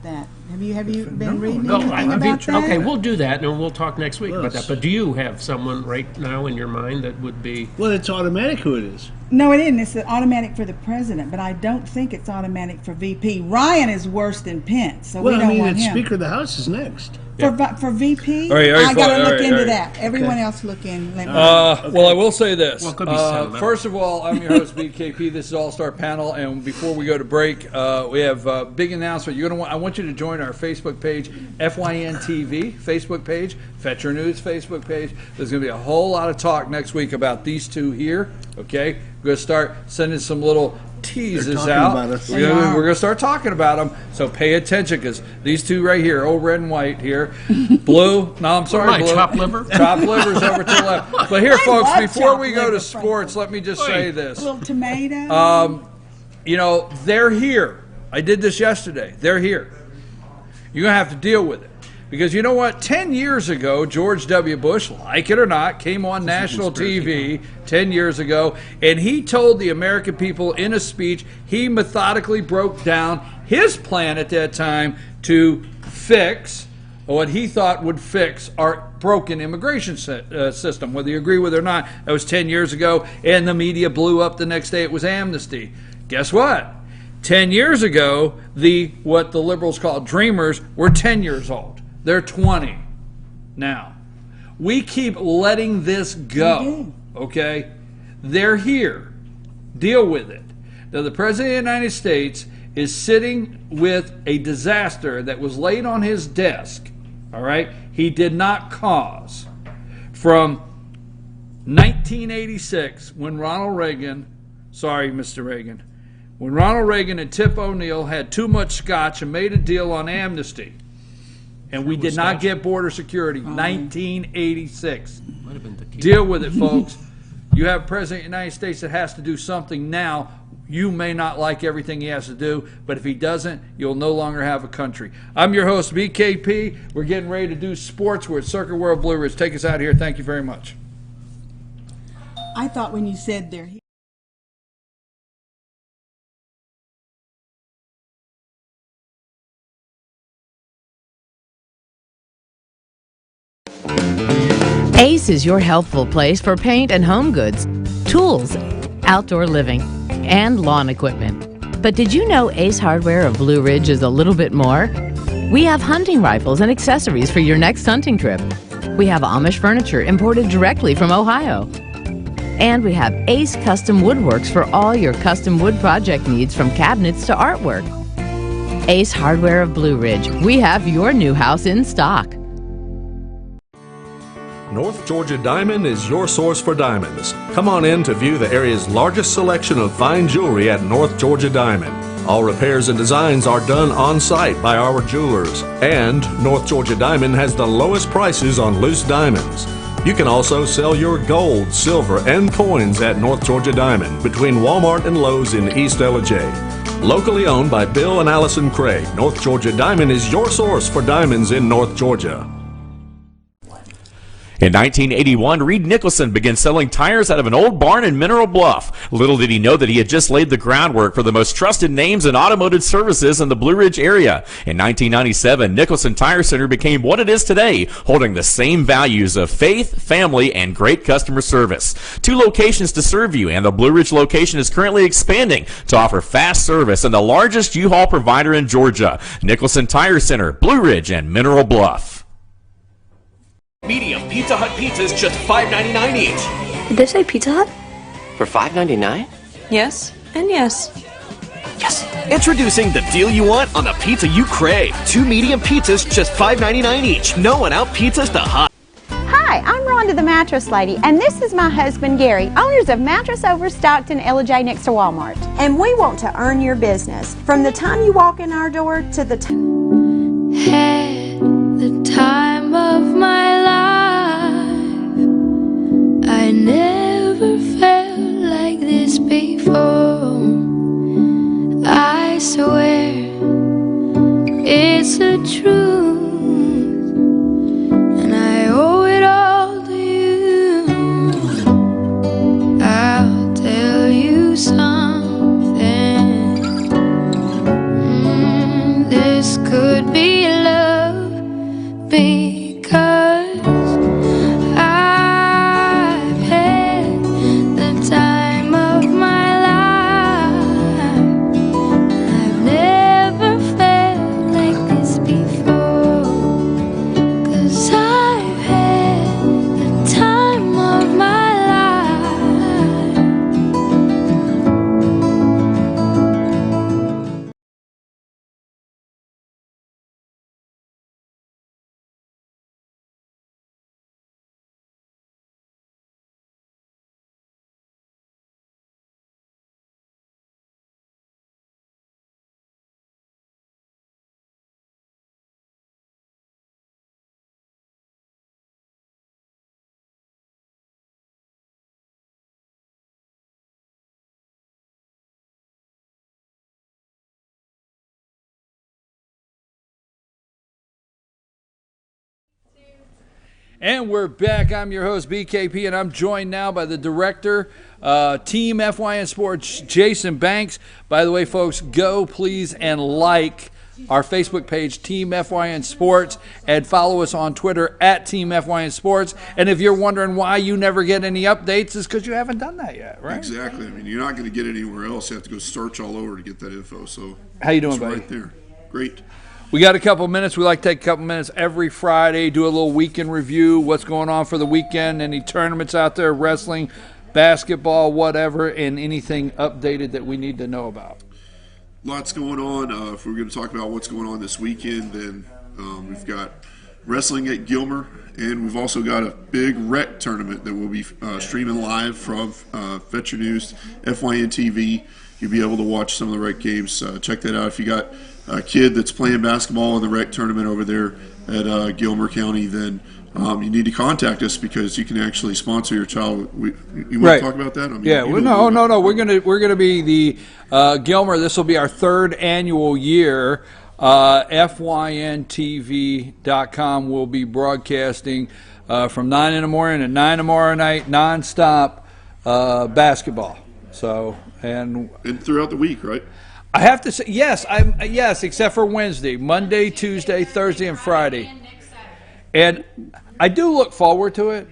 that. Have you been reading
No,
anything about that?
okay, we'll do that, and we'll talk next week about that. But do you have someone right now in your mind that would be...
Well, it's automatic who it is.
No, it isn't. It's automatic for the president, but I don't think it's automatic for VP. Ryan is worse than Pence, so
Well,
we
I
don't
mean,
want
it's
him.
Speaker of the House is next.
For VP,
All right,
I got to
all
look
right,
into
all right.
that. Everyone else look in. Let me
Well, I will say this.
Well, it could be sentimental.
First of all, I'm your host, BKP. This is All-Star Panel, and before we go to break, we have a big announcement. I want you to join our Facebook page, FYN TV Facebook page, Fetcher News Facebook page. There's going to be a whole lot of talk next week about these two here, okay? We're going to start sending some little teases
talking
out.
about us.
We're going to start talking about them, so pay attention, because these two right here, old red and white here, blue, no, I'm sorry,
Right,
blue.
chopped liver?
Chopped liver's over to the left. But here, folks,
love
before
chopped
we go to
liver,
sports, let me just say this.
a little tomato.
You know, they're here. I did this yesterday. They're here. You're going to have to deal with it. Because you know what? 10 years ago, George W. Bush, like it or not, came on national TV 10 years ago, and he told the American people in a speech, he methodically broke down his plan at that time to fix what he thought would fix our broken immigration system. Whether you agree with it or not, that was 10 years ago, and the media blew up the next day. It was amnesty. Guess what? 10 years ago, what the liberals call dreamers were 10 years old. They're 20 now. We keep letting this go, okay? They're here. Deal with it. Now, the President of the United States is sitting with a disaster that was laid on his desk, all right? He did not cause. From 1986, when Ronald Reagan, sorry, Mr. Reagan, when Ronald Reagan and Tip O'Neill had too much scotch and made a deal on amnesty, and we did not get border security. 1986. Deal with it, folks. You have a president of the United States that has to do something now. You may not like everything he has to do, but if he doesn't, you'll no longer have a country. I'm your host, BKP. We're getting ready to do sports. We're at Circuit World Blue Ridge. Take us out of here. Thank you very much.
I thought when you said they're here.
Ace is your healthful place for paint and home goods, tools, outdoor living, and lawn equipment. But did you know Ace Hardware of Blue Ridge is a little bit more? We have hunting rifles and accessories for your next hunting trip. We have Amish furniture imported directly from Ohio. And we have Ace Custom Woodworks for all your custom wood project needs, from cabinets to artwork. Ace Hardware of Blue Ridge. We have your new house in stock.
North Georgia Diamond is your source for diamonds. Come on in to view the area's largest selection of fine jewelry at North Georgia Diamond. All repairs and designs are done on site by our jewelers. And North Georgia Diamond has the lowest prices on loose diamonds. You can also sell your gold, silver, and coins at North Georgia Diamond between Walmart and Lowe's in East Ellijay. Locally owned by Bill and Allison Craig, North Georgia Diamond is your source for diamonds in North Georgia.
In 1981, Reed Nicholson began selling tires out of an old barn in Mineral Bluff. Little did he know that he had just laid the groundwork for the most trusted names in automotive services in the Blue Ridge area. In 1997, Nicholson Tire Center became what it is today, holding the same values of faith, family, and great customer service. 2 locations to serve you, and the Blue Ridge location is currently expanding to offer fast service and the largest U-Haul provider in Georgia. Nicholson Tire Center, Blue Ridge, and Mineral Bluff.
Medium Pizza Hut pizzas, just $5.99 each.
Did they say Pizza Hut?
For $5.99?
Yes, and yes.
Yes. Introducing the deal you want on the pizza you crave. 2 medium pizzas, just $5.99 each. No one out pizzas the hot.
Hi, I'm Rhonda the Mattress Lady, and this is my husband Gary, owners of Mattress Overstocked in Ellijay next to Walmart. And we want to earn your business. From the time you walk in our door to the time...
Had the time of my life. I never felt like this before. I swear it's the truth, and I owe it all to you. I'll tell you something. This could be love, because I've had the time of my life. I've never felt like this before.
And we're back. I'm your host, BKP, and I'm joined now by the director, Team FYN Sports, Jason Banks. By the way, folks, go please and like our Facebook page, Team FYN Sports, and follow us on Twitter at Team FYN Sports. And if you're wondering why you never get any updates, it's because you haven't done that yet, right?
Exactly. I mean, you're not going to get it anywhere else. You have to go search all over to get that info. So
how you doing,
it's
buddy?
Right there. Great.
We got a couple minutes. We like to take a couple minutes every Friday, do a little weekend review, what's going on for the weekend, any tournaments out there, wrestling, basketball, whatever, and anything updated that we need to know about.
Lots going on. If we're going to talk about what's going on this weekend, then we've got wrestling at Gilmer, and we've also got a big rec tournament that we'll be streaming live from Fetcher News, FYN TV. You'll be able to watch some of the rec games. Check that out. If you got a kid that's playing basketball in the rec tournament over there at Gilmer County, then you need to contact us because you can actually sponsor your child. You want to talk about that? I mean,
yeah. No. We're gonna be the Gilmer. This will be our third annual year. FYNTV.com will be broadcasting from 9 in the morning to 9 tomorrow night, nonstop basketball. So and
throughout the week, right?
I have to say yes. Yes, except for Wednesday, Monday, Tuesday, Thursday, and Friday. And I do look forward to it.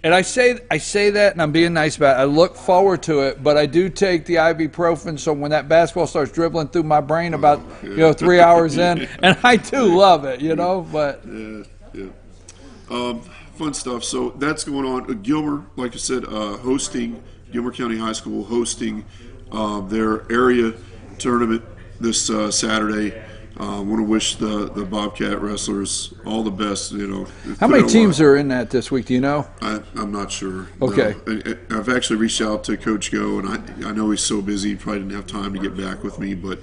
And I say that, and I'm being nice about it. I look forward to it, but I do take the ibuprofen. So when that basketball starts dribbling through my brain about 3 hours in, and I do love it, But
fun stuff. So that's going on. Gilmer, like I said, hosting Gilmer County High School, hosting their area tournament this Saturday. Want to wish the Bobcat wrestlers all the best.
How many teams are in that this week? Do you know?
I'm not sure.
Okay.
No. I've actually reached out to Coach Go, and I know he's so busy, he probably didn't have time to get back with me. But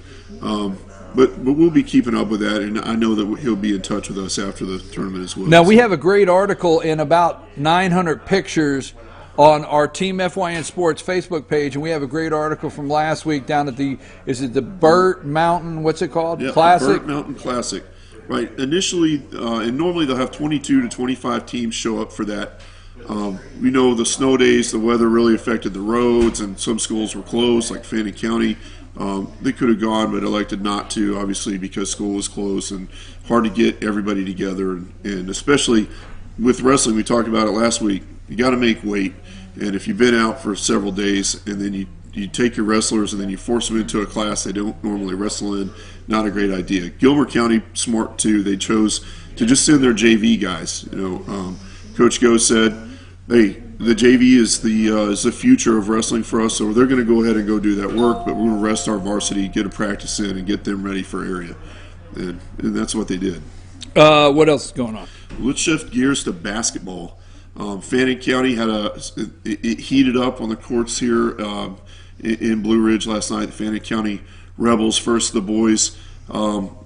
we'll be keeping up with that, and I know that he'll be in touch with us after the tournament as well.
Now we have a great article in about 900 pictures on our Team FYN Sports Facebook page, and we have a great article from last week down at the Burt Mountain, what's it called?
Yeah,
Classic?
Burt Mountain Classic. Right. Initially, and normally they'll have 22 to 25 teams show up for that. We know the snow days, the weather really affected the roads, and some schools were closed, like Fannin County. They could have gone, but elected not to, obviously, because school was closed and hard to get everybody together. And especially with wrestling, we talked about it last week, you got to make weight. And if you've been out for several days and then you take your wrestlers and then you force them into a class they don't normally wrestle in, not a great idea. Gilmer County, smart too. They chose to just send their JV guys. Coach Go said, hey, the JV is the future of wrestling for us, so they're going to go ahead and go do that work, but we're going to rest our varsity, get a practice in, and get them ready for area. And that's what they did.
What else is going on?
Let's shift gears to basketball. Fannin County had it heated up on the courts here in Blue Ridge last night. The Fannin County Rebels, first the boys,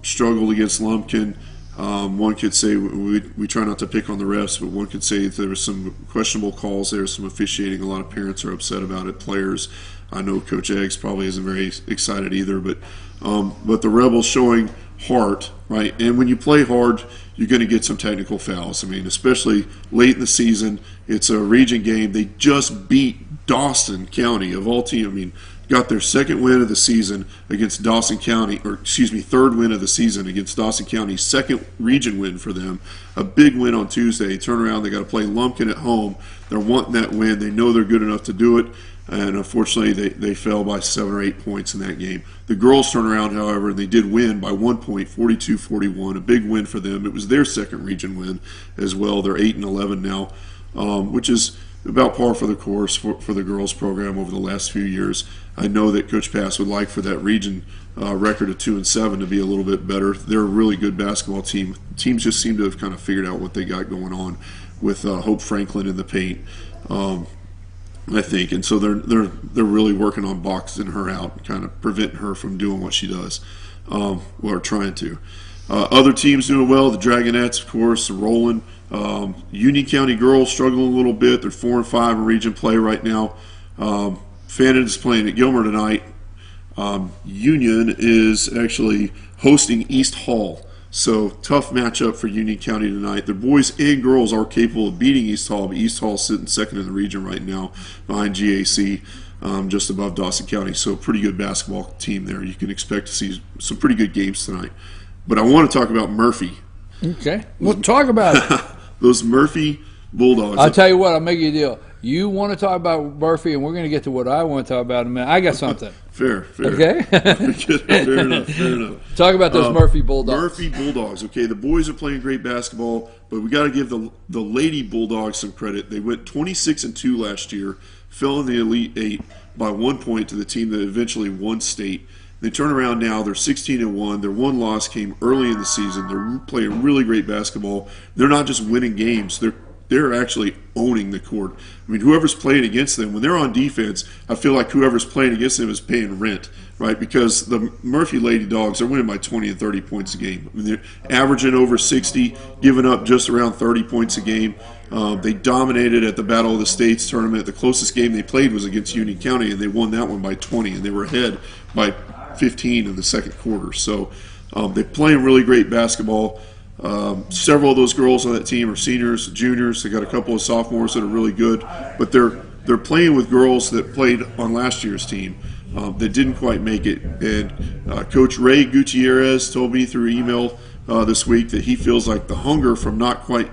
struggled against Lumpkin. One could say we try not to pick on the refs, but one could say there was some questionable calls there, some officiating. A lot of parents are upset about it. Players, I know Coach Eggs probably isn't very excited either, but the Rebels showing heart, right? And when you play hard, you're going to get some technical fouls. I mean, especially late in the season, it's a region game. They just beat Dawson County of all teams. I mean, got their second win of the season against Dawson County, third win of the season against Dawson County, second region win for them. A big win on Tuesday. Turn around, they got to play Lumpkin at home. They're wanting that win. They know they're good enough to do it. And unfortunately, they fell by 7 or 8 points in that game. The girls turned around, however, and they did win by 1 point, 42-41. A big win for them. It was their second region win as well. They're 8-11 now, which is about par for the course for the girls program over the last few years. I know that Coach Pass would like for that region record of 2-7 to be a little bit better. They're a really good basketball team. Teams just seem to have kind of figured out what they got going on with Hope Franklin in the paint. I think, and so they're really working on boxing her out, kind of preventing her from doing what she does, or trying to. Other teams doing well. The Dragonettes, of course, are rolling. Union County girls struggling a little bit. They're 4-5 in region play right now. Fannin is playing at Gilmer tonight. Union is actually hosting East Hall. So tough matchup for Union County tonight. The boys and girls are capable of beating East Hall, but East Hall is sitting second in the region right now behind GAC, just above Dawson County. So pretty good basketball team there. You can expect to see some pretty good games tonight. But I want to talk about Murphy.
Okay. Well, talk about it.
Those Murphy Bulldogs.
I'll tell you what, I'll make you a deal. You want to talk about Murphy, and we're going to get to what I want to talk about in a minute. I got something.
Fair.
Okay?
Fair enough.
Talk about those Murphy Bulldogs.
Murphy Bulldogs. Okay, the boys are playing great basketball, but we got to give the Lady Bulldogs some credit. They went 26-2 last year, fell in the Elite Eight by 1 point to the team that eventually won state. They turn around now. They're 16-1. Their one loss came early in the season. They're playing really great basketball. They're not just winning games. They're actually owning the court. I mean, whoever's playing against them, when they're on defense, I feel like whoever's playing against them is paying rent, right? Because the Murphy Lady Dogs are winning by 20 and 30 points a game. I mean, they're averaging over 60, giving up just around 30 points a game. They dominated at the Battle of the States tournament. The closest game they played was against Union County, and they won that one by 20, and they were ahead by 15 in the second quarter. So they're playing really great basketball. Several of those girls on that team are seniors, juniors. They got a couple of sophomores that are really good, but they're playing with girls that played on last year's team that didn't quite make it. And Coach Ray Gutierrez told me through email this week that he feels like the hunger from not quite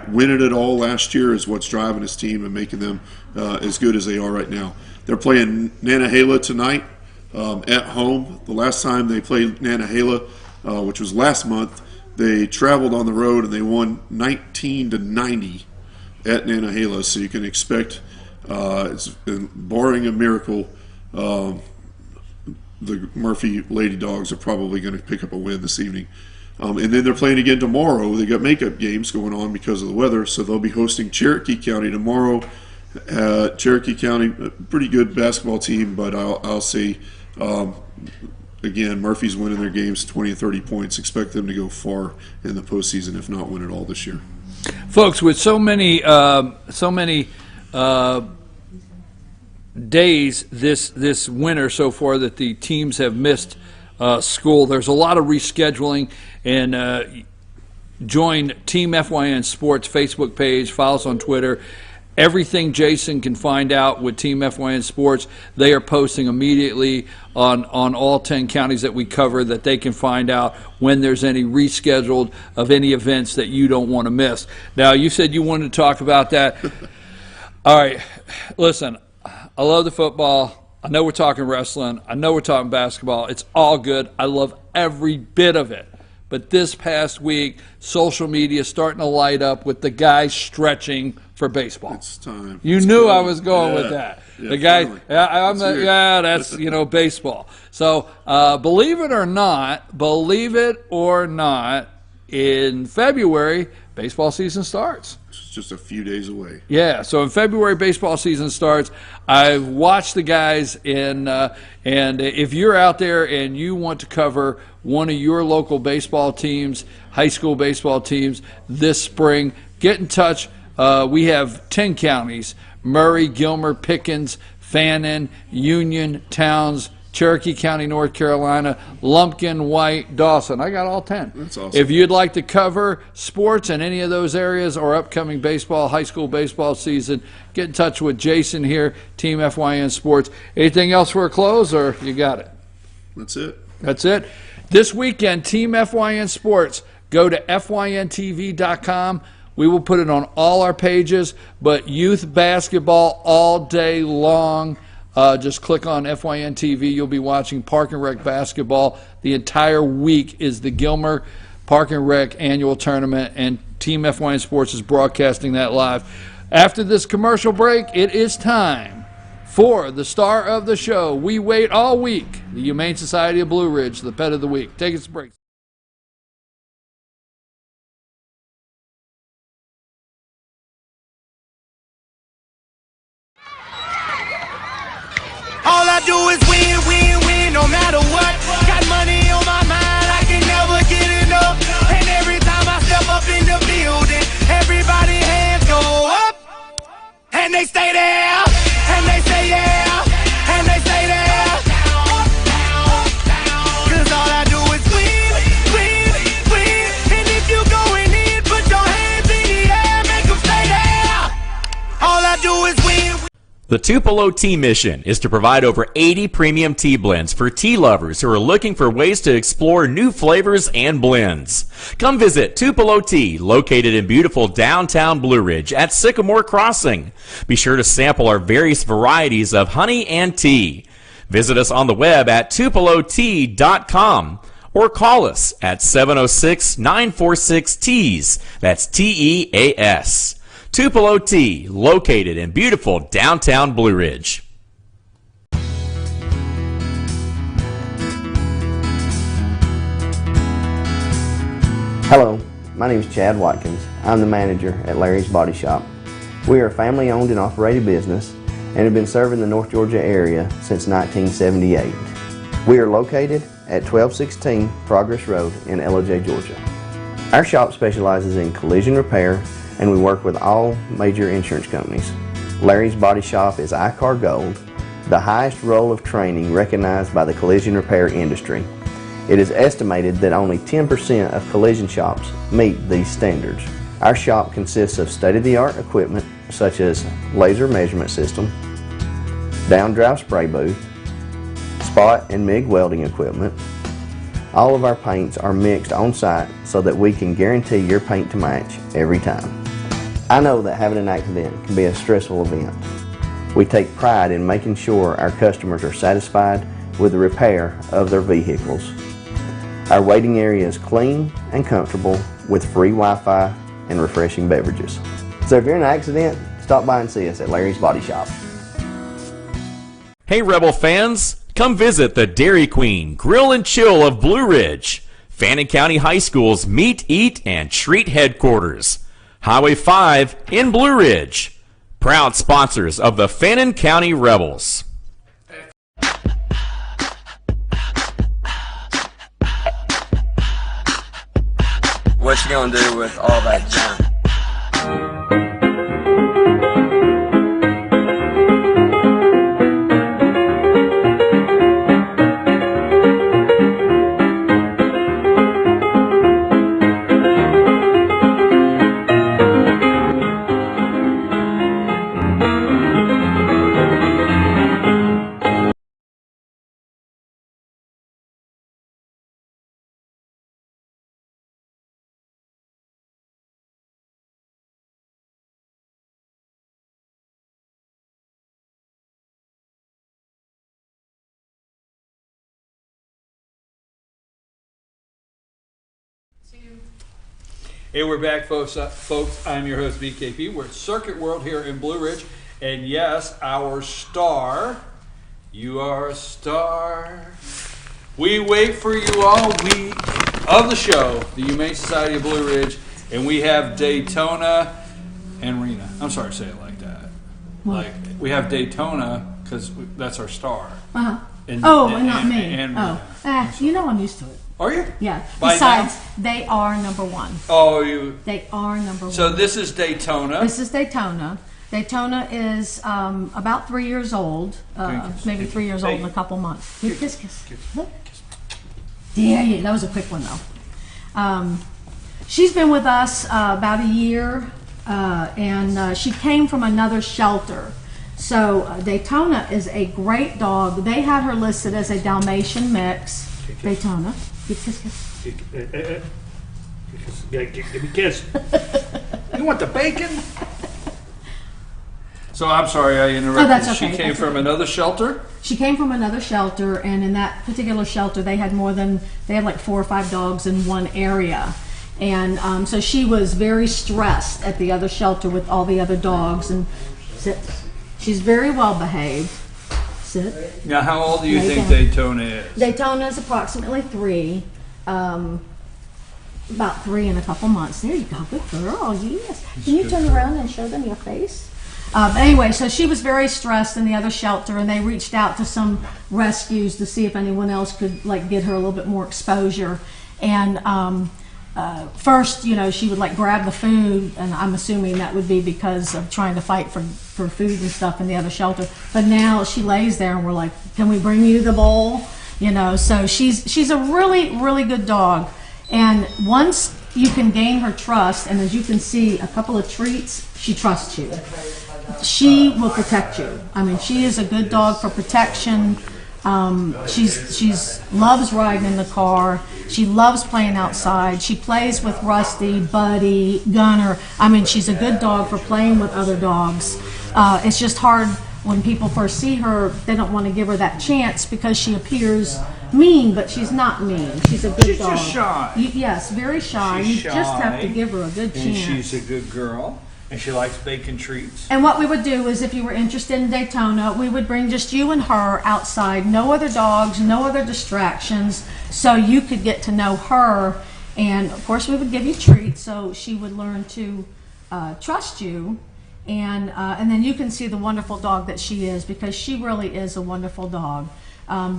winning it all last year is what's driving his team and making them as good as they are right now. They're playing Nantahala tonight at home. The last time they played Nantahala, which was last month, they traveled on the road and they won 19-90 at Nantahala. So you can expect, barring a miracle, the Murphy Lady Dogs are probably going to pick up a win this evening. And then they're playing again tomorrow. They got makeup games going on because of the weather, so they'll be hosting Cherokee County tomorrow. Cherokee County, a pretty good basketball team, but I'll say. Again, Murphy's winning their games 20 and 30 points. Expect them to go far in the postseason, if not win it all this year.
Folks, with so many days this winter so far that the teams have missed school, there's a lot of rescheduling. And join Team FYN Sports Facebook page, follow us on Twitter. Everything Jason can find out with Team FYN Sports, they are posting immediately on all 10 counties that we cover, that they can find out when there's any rescheduled of any events that you don't want to miss. Now, you said you wanted to talk about that. All right, listen, I love the football. I know we're talking wrestling. I know we're talking basketball. It's all good. I love every bit of it. But this past week, social media is starting to light up with the guys stretching for baseball.
It's time.
You
it's
knew
cool.
I was going with that.
Yeah,
the guy, that's baseball. So believe it or not, in February, baseball season starts.
It's just a few days away.
Yeah, so in February, baseball season starts. I've watched the guys, and if you're out there and you want to cover one of your local baseball teams, high school baseball teams this spring, get in touch. We have 10 counties: Murray, Gilmer, Pickens, Fannin, Union, Towns, Cherokee County, North Carolina, Lumpkin, White, Dawson. I got all 10.
That's awesome.
If you'd like to cover sports in any of those areas or upcoming baseball, high school baseball season, get in touch with Jason here, Team FYN Sports. Anything else for a close, or you got it?
That's it.
That's it. This weekend, Team FYN Sports, go to fyntv.com. We will put it on all our pages, but youth basketball all day long. Just click on FYN TV. You'll be watching Park and Rec basketball. The entire week is the Gilmer Park and Rec annual tournament, and Team FYN Sports is broadcasting that live. After this commercial break, it is time for the star of the show. We wait all week, the Humane Society of Blue Ridge, the pet of the week. Take us a break.
All I do is win, win, win, no matter what. Got money on my mind, I can never get enough. And every time I step up in the building, everybody hands go up. And they stay there, and they say yeah, and they stay there. Cause all I do is win, win, win.
The Tupelo Tea mission is to provide over 80 premium tea blends for tea lovers who are looking for ways to explore new flavors and blends. Come visit Tupelo Tea, located in beautiful downtown Blue Ridge at Sycamore Crossing. Be sure to sample our various varieties of honey and tea. Visit us on the web at tupelotea.com or call us at 706-946-TEAS. That's TEAS. Tupelo Tea, located in beautiful downtown Blue Ridge.
Hello, my name is Chad Watkins. I'm the manager at Larry's Body Shop. We are a family-owned and operated business and have been serving the North Georgia area since 1978. We are located at 1216 Progress Road in LJ, Georgia. Our shop specializes in collision repair, and we work with all major insurance companies. Larry's Body Shop is ICAR Gold, the highest role of training recognized by the collision repair industry. It is estimated that only 10% of collision shops meet these standards. Our shop consists of state-of-the-art equipment such as laser measurement system, down-drive spray booth, spot and MIG welding equipment. All of our paints are mixed on site so that we can guarantee your paint to match every time. I know that having an accident can be a stressful event. We take pride in making sure our customers are satisfied with the repair of their vehicles. Our waiting area is clean and comfortable with free Wi-Fi and refreshing beverages. So if you're in an accident, stop by and see us at Larry's Body Shop.
Hey Rebel fans, come visit the Dairy Queen Grill and Chill of Blue Ridge, Fannin County High School's Meet, Eat, and Treat headquarters. Highway 5 in Blue Ridge. Proud sponsors of the Fannin County Rebels.
What you gonna do with all that junk?
Hey, we're back, folks. I'm your host, BKP. We're at Circuit World here in Blue Ridge. And yes, our star, you are a star. We wait for you all week of the show, the Humane Society of Blue Ridge. And we have Daytona and Rena. I'm sorry to say it like that.
What?
Like, we have Daytona because that's our star.
Uh-huh.
And
not me.
And
you know I'm used to it.
Are you?
Yeah.
By
Besides,
now?
they are number one.
Oh, you.
They are number one.
So this is Daytona.
This is Daytona. Daytona is about 3 years old, maybe 3 years old in a couple months. Kiss. Look. Yeah, that was a quick one though. She's been with us about a year, and she came from another shelter. So Daytona is a great dog. They had her listed as a Dalmatian mix. Daytona. Kiss.
Give me a kiss. You want the bacon? So I'm sorry I interrupted.
Oh, that's okay.
She came from another shelter?
She came from another shelter, and in that particular shelter they had like 4 or 5 dogs in one area. And so she was very stressed at the other shelter with all the other dogs. And she's very well behaved. Sit.
Now, how old do you think Daytona is?
Daytona is approximately 3. About 3 and a couple months. There you go. Good girl. Yes. Can you turn around and show them your face? Anyway, so she was very stressed in the other shelter, and they reached out to some rescues to see if anyone else could get her a little bit more exposure. And first, she would grab the food, and I'm assuming that would be because of trying to fight for food and stuff in the other shelter. But now she lays there, and we're like, "Can we bring you the bowl?" So she's a really, really good dog. And once you can gain her trust, and as you can see, a couple of treats, she trusts you. she will protect you. I mean, she is a good dog for protection. She's loves riding in the car. She loves playing outside. She plays with Rusty, Buddy, Gunner. I mean, she's a good dog for playing with other dogs. It's just hard when people first see her. They don't want to give her that chance because she appears mean, but she's not mean. She's a good dog.
She's just shy.
Yes, very shy. You just have to give her a good chance.
And she's a good girl. And she likes bacon treats.
And what we would do is, if you were interested in Daytona, we would bring just you and her outside, no other dogs, no other distractions, so you could get to know her. And of course, we would give you treats, so she would learn to trust you. And then you can see the wonderful dog that she is, because she really is a wonderful dog.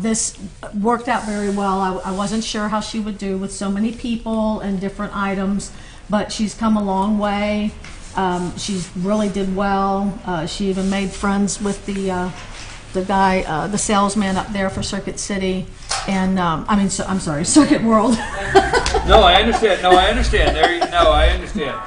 This worked out very well. I wasn't sure how she would do with so many people and different items, but she's come a long way. She's really did well. She even made friends with the guy, the salesman up there for Circuit City, and I'm sorry, Circuit World.
No, I understand. I understand. I understand.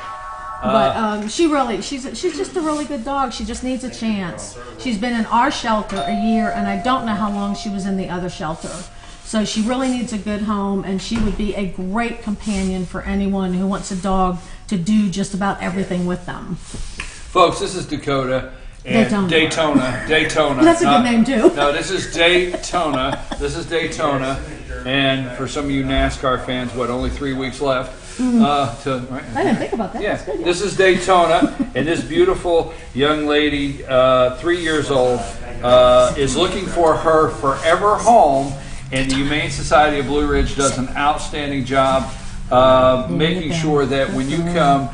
But she's just a really good dog. She just needs a chance. She's been in our shelter a year, and I don't know how long she was in the other shelter. So she really needs a good home, and she would be a great companion for anyone who wants a dog to do just about everything with them.
Folks, this is Dakota. And Daytona.
That's a good name, too.
No, this is Daytona. And for some of you NASCAR fans, only 3 weeks left?
Mm-hmm. Right? I didn't think about that.
Yeah,
That's good, yeah.
This is Daytona, and this beautiful young lady, 3 years old, is looking for her forever home, and the Humane Society of Blue Ridge does an outstanding job making sure that when you come,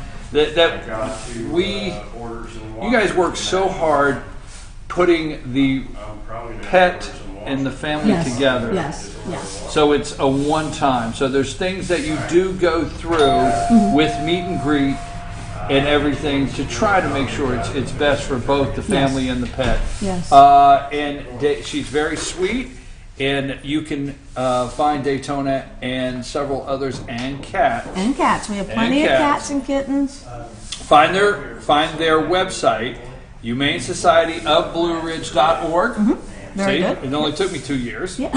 you guys work so hard putting the pet and the family together.
Yes.
So it's a one-time. So there's things that you do go through with meet and greet and everything to try to make sure it's best for both the family and the pet.
Yes.
And she's very sweet, and you can find Daytona and several others and cats.
And cats. We have plenty of cats and kittens.
Find their website, humanesocietyofblueridge.org.
Mm-hmm. Very good.
It only took me 2 years.
Yeah.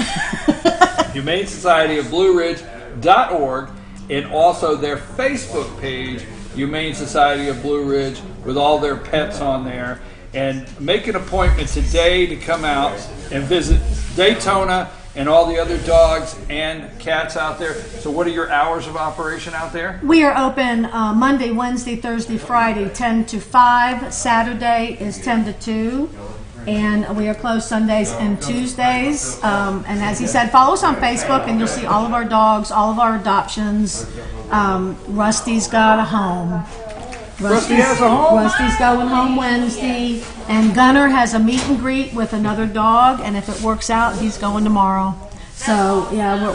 humanesocietyofblueridge.org, and also their Facebook page, Humane Society of Blue Ridge, with all their pets on there. And make an appointment today to come out and visit Daytona and all the other dogs and cats out there. So what are your hours of operation out there?
We are open Monday, Wednesday, Thursday, Friday, 10 to 5. Saturday is 10 to 2. And we are closed Sundays and Tuesdays. And as he said, follow us on Facebook, and you'll see all of our dogs, all of our adoptions. Rusty's got a home.
Rusty has a home?
Rusty's going home Wednesday. And Gunner has a meet and greet with another dog. And if it works out, he's going tomorrow. So, yeah,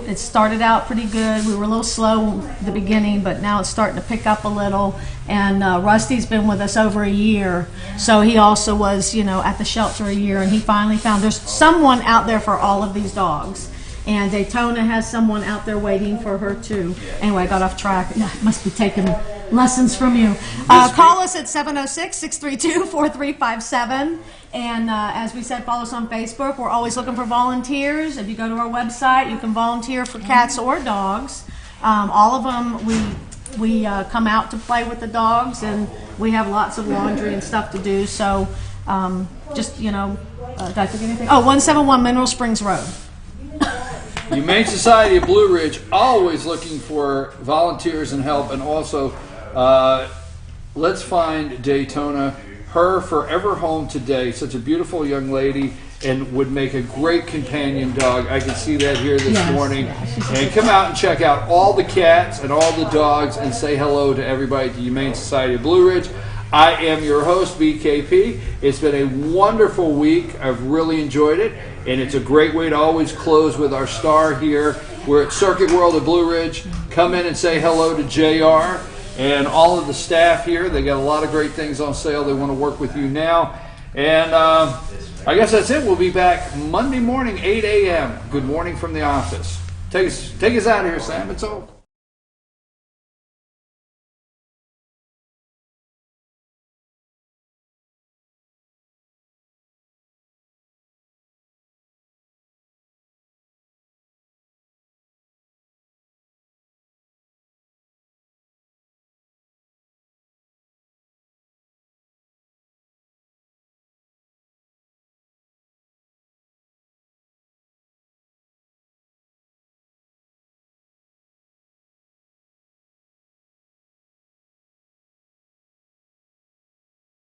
it started out pretty good. We were a little slow at the beginning, but now it's starting to pick up a little. And Rusty's been with us over a year. So he also was, at the shelter a year, and he finally found there's someone out there for all of these dogs. And Daytona has someone out there waiting for her, too. Anyway, I got off track. I must be taking lessons from you. Call us at 706-632-4357. And as we said, follow us on Facebook. We're always looking for volunteers. If you go to our website, you can volunteer for cats or dogs. All of them, we come out to play with the dogs, and we have lots of laundry and stuff to do. So did I forget anything? 171 Mineral Springs Road.
Humane Society of Blue Ridge, always looking for volunteers and help. And also, let's find Daytona her forever home today. Such a beautiful young lady, and would make a great companion dog. I can see that here this morning. And come out and check out all the cats and all the dogs, and say hello to everybody at the Humane Society of Blue Ridge. I am your host, BKP. It's been a wonderful week. I've really enjoyed it, and it's a great way to always close with our star here. We're at Circuit World at Blue Ridge. Come in and say hello to JR and all of the staff here. They got a lot of great things on sale. They want to work with you now. And I guess that's it. We'll be back Monday morning, 8 a.m. Good morning from the office. Take us out of here, Sam. It's over.